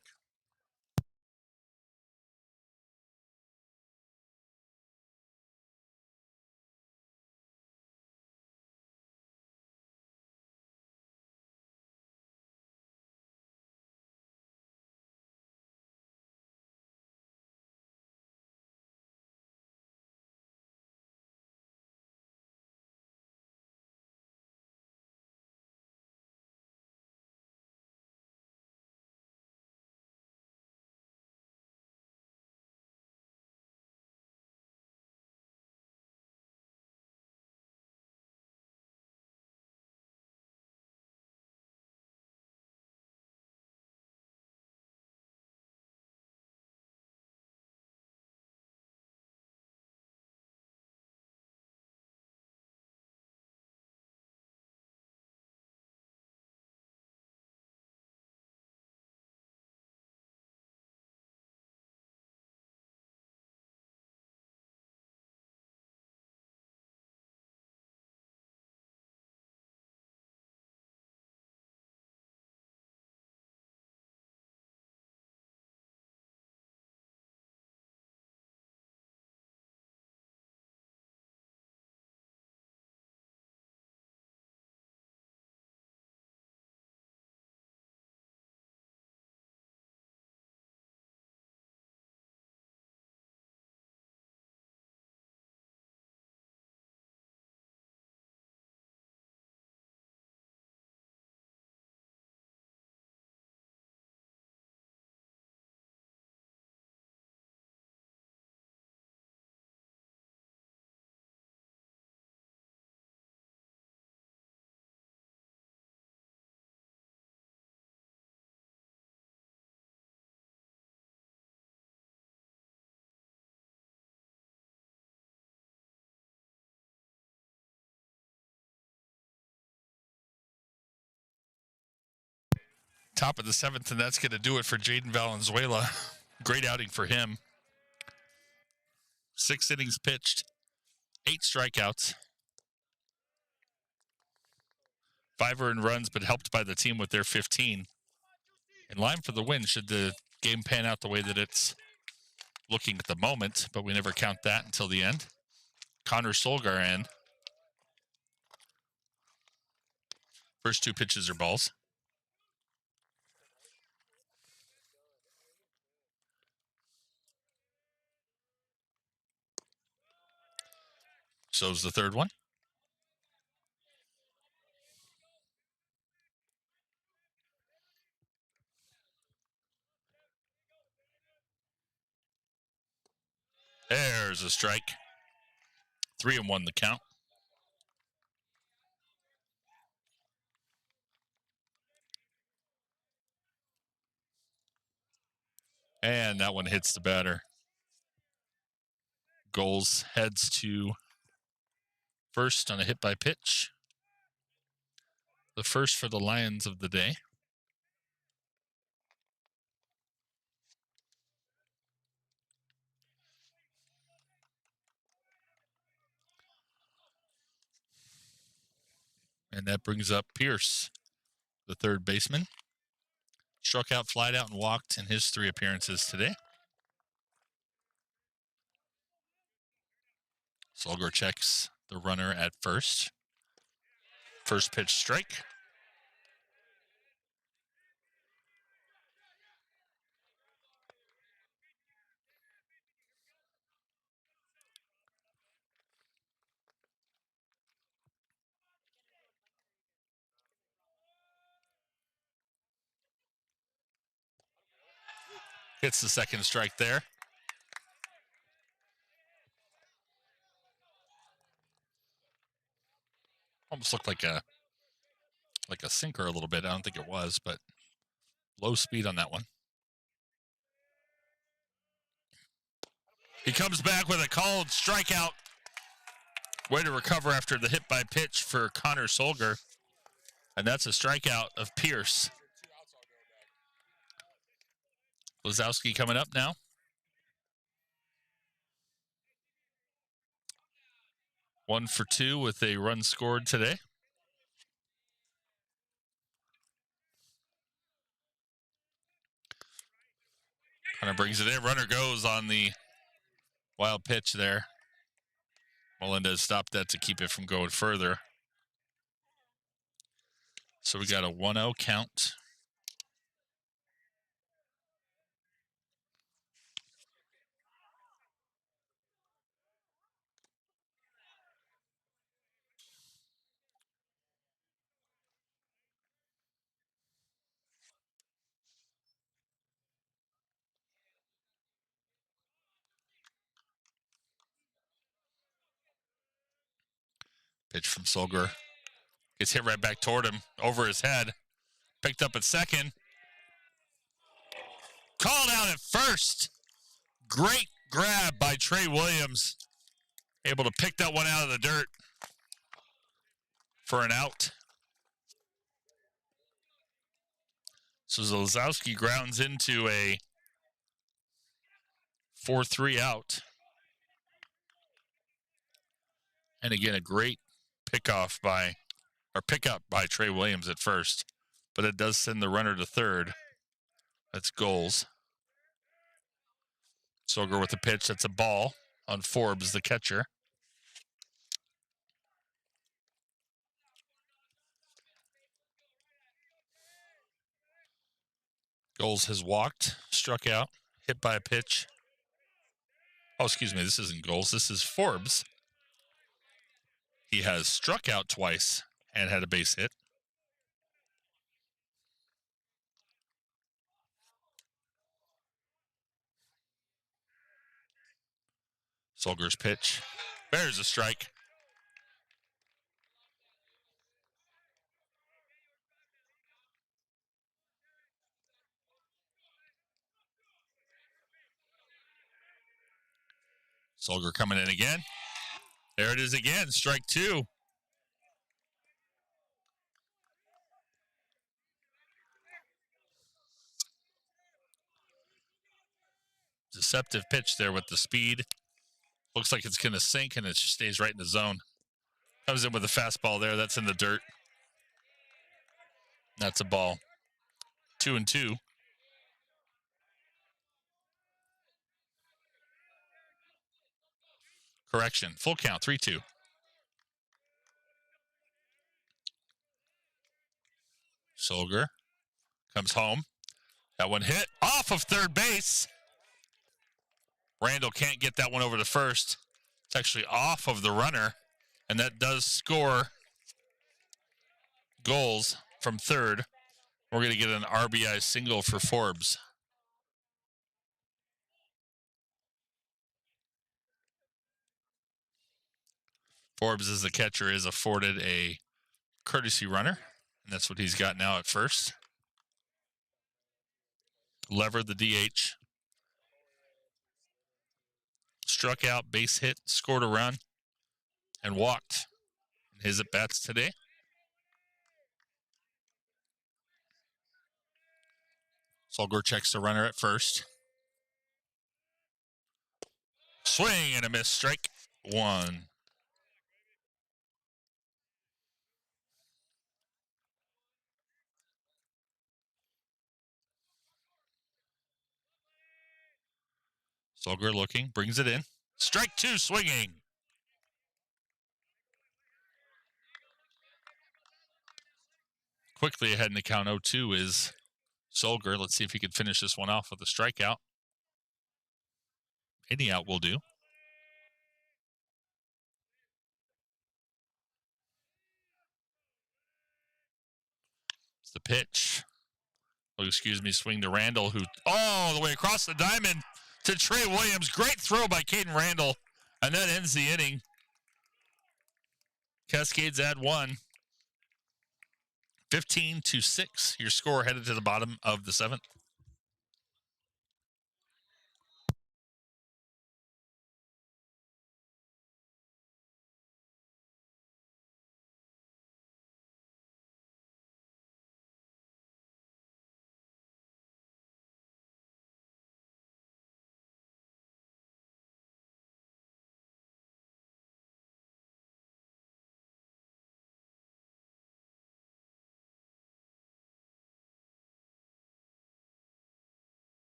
Top of the 7th, and that's going to do it for Jaden Valenzuela. Great outing for him. 6 innings pitched, 8 strikeouts, 5 earned runs, but helped by the team with their 15. In line for the win should the game pan out the way that it's looking at the moment, but we never count that until the end. Connor Solgar in. First 2 pitches are balls. So's the third one. There's a strike. 3-1 the count. And that one hits the batter. Goals heads to first on a hit by pitch. The first for the Lions of the day. And that brings up Pierce, the third baseman. Struck out, flied out, and walked in his 3 appearances today. Solger checks the runner at first. First pitch strike. Hits the second strike there. Almost looked like a sinker a little bit. I don't think it was, but low speed on that one. He comes back with a called strikeout. Way to recover after the hit by pitch for Connor Solger. And that's a strikeout of Pierce. Lazowski coming up now. One for 2 with a run scored today. Connor brings it in. Runner goes on the wild pitch there. Melendez stopped that to keep it from going further. So we got a 1-0 count. Pitch from Solger. Gets hit right back toward him, over his head. Picked up at second. Called out at first. Great grab by Trey Williams. Able to pick that one out of the dirt for an out. So Zolzowski grounds into a 4-3 out. And again, a great pickup by Trey Williams at first. But it does send the runner to third. That's goals. Solger with the pitch. That's a ball on Forbes, the catcher. Goals has walked, struck out, hit by a pitch. Oh, excuse me, this isn't Goals. This is Forbes. He has struck out twice and had a base hit. Solger's pitch. There's a strike. Solger coming in again. There it is again, strike 2. Deceptive pitch there with the speed. Looks like it's going to sink, and it just stays right in the zone. Comes in with a fastball there. That's in the dirt. That's a ball. 2-2. Correction. Full count. 3-2. Solger comes home. That one hit off of third base. Randall can't get that one over to first. It's actually off of the runner, and that does score goals from third. We're going to get an RBI single for Forbes. Forbes, as the catcher, is afforded a courtesy runner, and that's what he's got now at first. Lever, the DH. Struck out, base hit, scored a run, and walked in his at-bats today. Solger checks the runner at first. Swing and a miss, strike one. Solger looking, brings it in. Strike two, swinging. Quickly ahead in the count, 0-2 is Solger. Let's see if he can finish this one off with a strikeout. Any out will do. It's the pitch. Oh, excuse me, swing to Randall, who all the way across the diamond to Trey Williams. Great throw by Caden Randall, and that ends the inning. Cascades add one. 15-6, your score headed to the bottom of the seventh.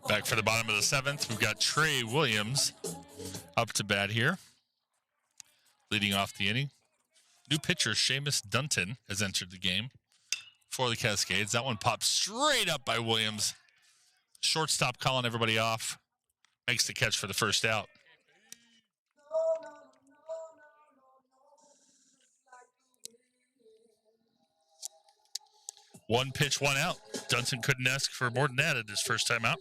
Back for the bottom of the seventh, we've got Trey Williams up to bat here, leading off the inning. New pitcher Seamus Dunton has entered the game for the Cascades. That one popped straight up by Williams. Shortstop calling everybody off. Makes the catch for the first out. One pitch, one out. Dunton couldn't ask for more than that at his first time out.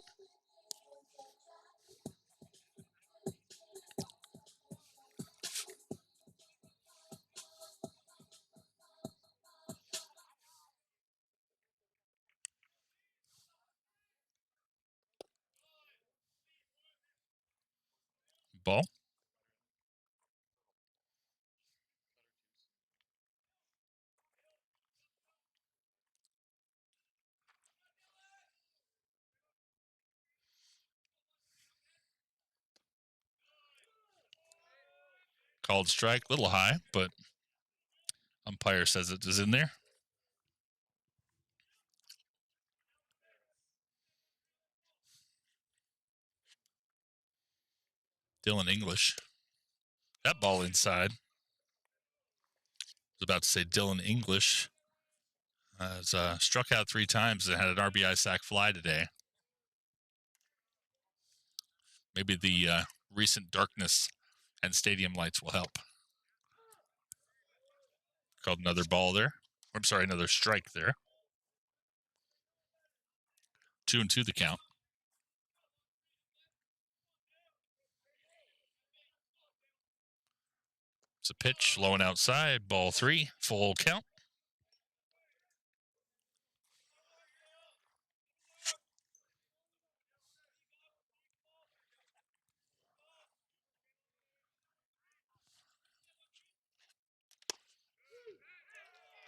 Ball. Called strike, little high, but umpire says it is in there. Dylan English. That ball inside. I was about to say Dylan English has struck out 3 times and had an RBI sac fly today. Maybe the recent darkness and stadium lights will help. Called another ball there. I'm sorry, another strike there. 2-2 the count. It's a pitch, low and outside, ball 3, full count.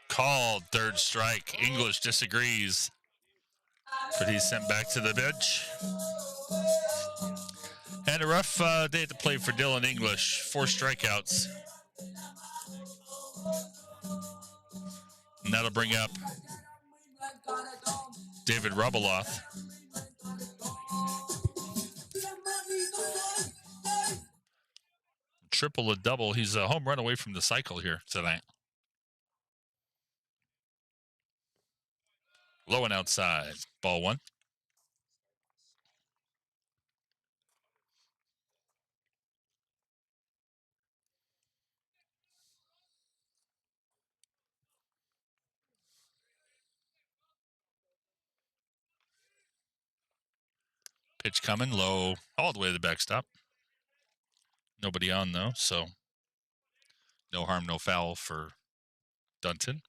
Called, third strike. English disagrees, but he's sent back to the bench. Had a rough day at the plate for Dylan English. 4 strikeouts. And that'll bring up David Rubeloff. Triple a double. He's a home run away from the cycle here tonight. Low and outside. Ball 1. Pitch coming low all the way to the backstop. Nobody on though, so no harm, no foul for Dunton.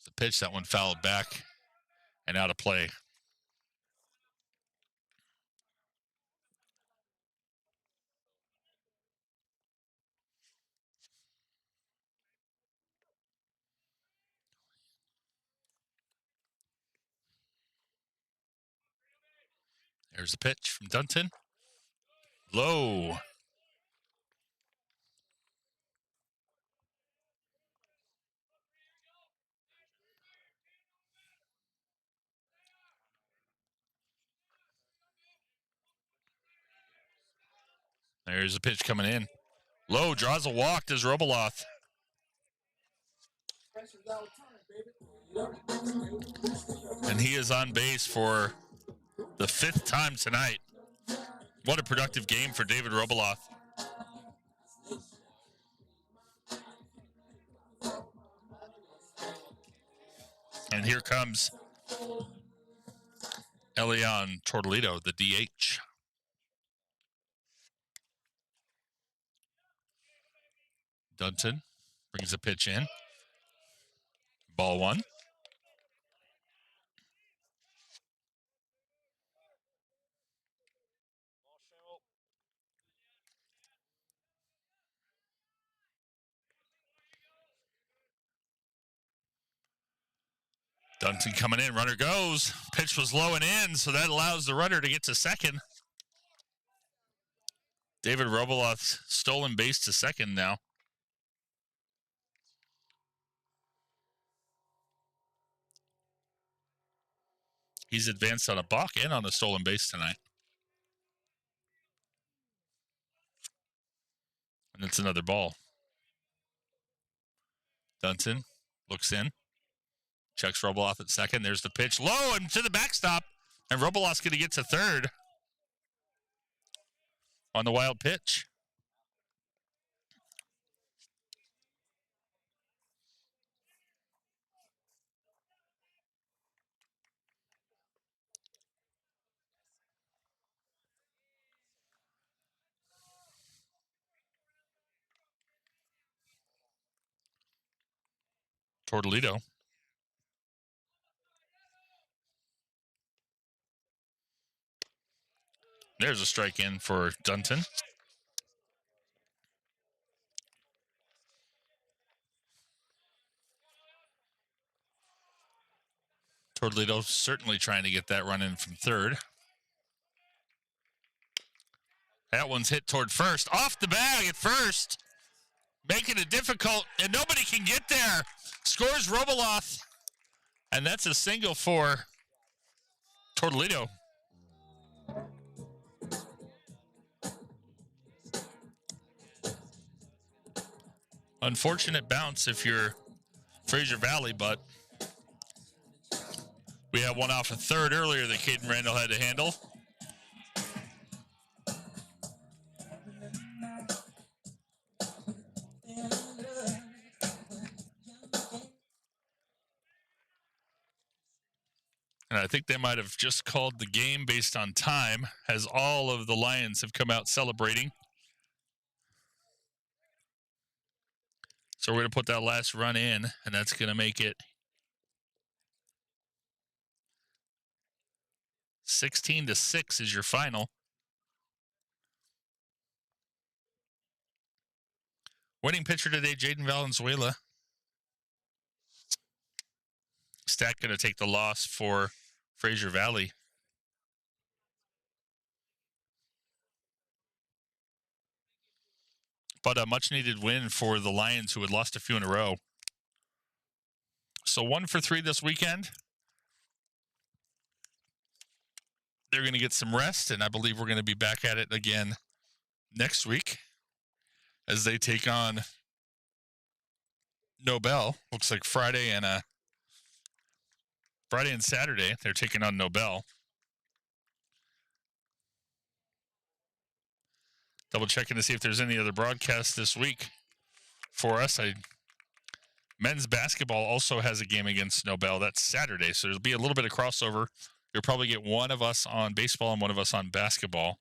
The pitch, that one fouled back and out of play. There's the pitch from Dunton. Low. There's a pitch coming in. Low, draws a walk, does Rubeloff. And he is on base for the 5th time tonight. What a productive game for David Rubeloff. And here comes Elian Tortolito, the DH. Dunton brings a pitch in. Ball 1. Dunton coming in, runner goes. Pitch was low and in, so that allows the runner to get to second. David Rubeloff stolen base to second now. He's advanced on a balk and on a stolen base tonight. And it's another ball. Dunton looks in. Checks Rubeloff at second. There's the pitch. Low and to the backstop. And Rubeloff's going to get to third on the wild pitch. Tortolito. There's a strike in for Dunton. Tortolito certainly trying to get that run in from third. That one's hit toward first. Off the bag at first. making it difficult, and nobody can get there. Scores Roboloth, and that's a single for Tortolito. Unfortunate bounce if you're Frasier Valley, but we had one off a third earlier that Caden Randall had to handle. And I think they might have just called the game based on time, as all of the Lions have come out celebrating. So we're going to put that last run in, and that's going to make it 16-6 is your final. Winning pitcher today, Jaden Valenzuela. Stat going to take the loss for Frasier Valley. But a much-needed win for the Lions, who had lost a few in a row. So 1 for 3 this weekend. They're going to get some rest, and I believe we're going to be back at it again next week as they take on Nobel. Looks like Friday and Saturday they're taking on Nobel. Double checking to see if there's any other broadcasts this week for us. Men's basketball also has a game against Nobel. That's Saturday, so there'll be a little bit of crossover. You'll probably get one of us on baseball and one of us on basketball.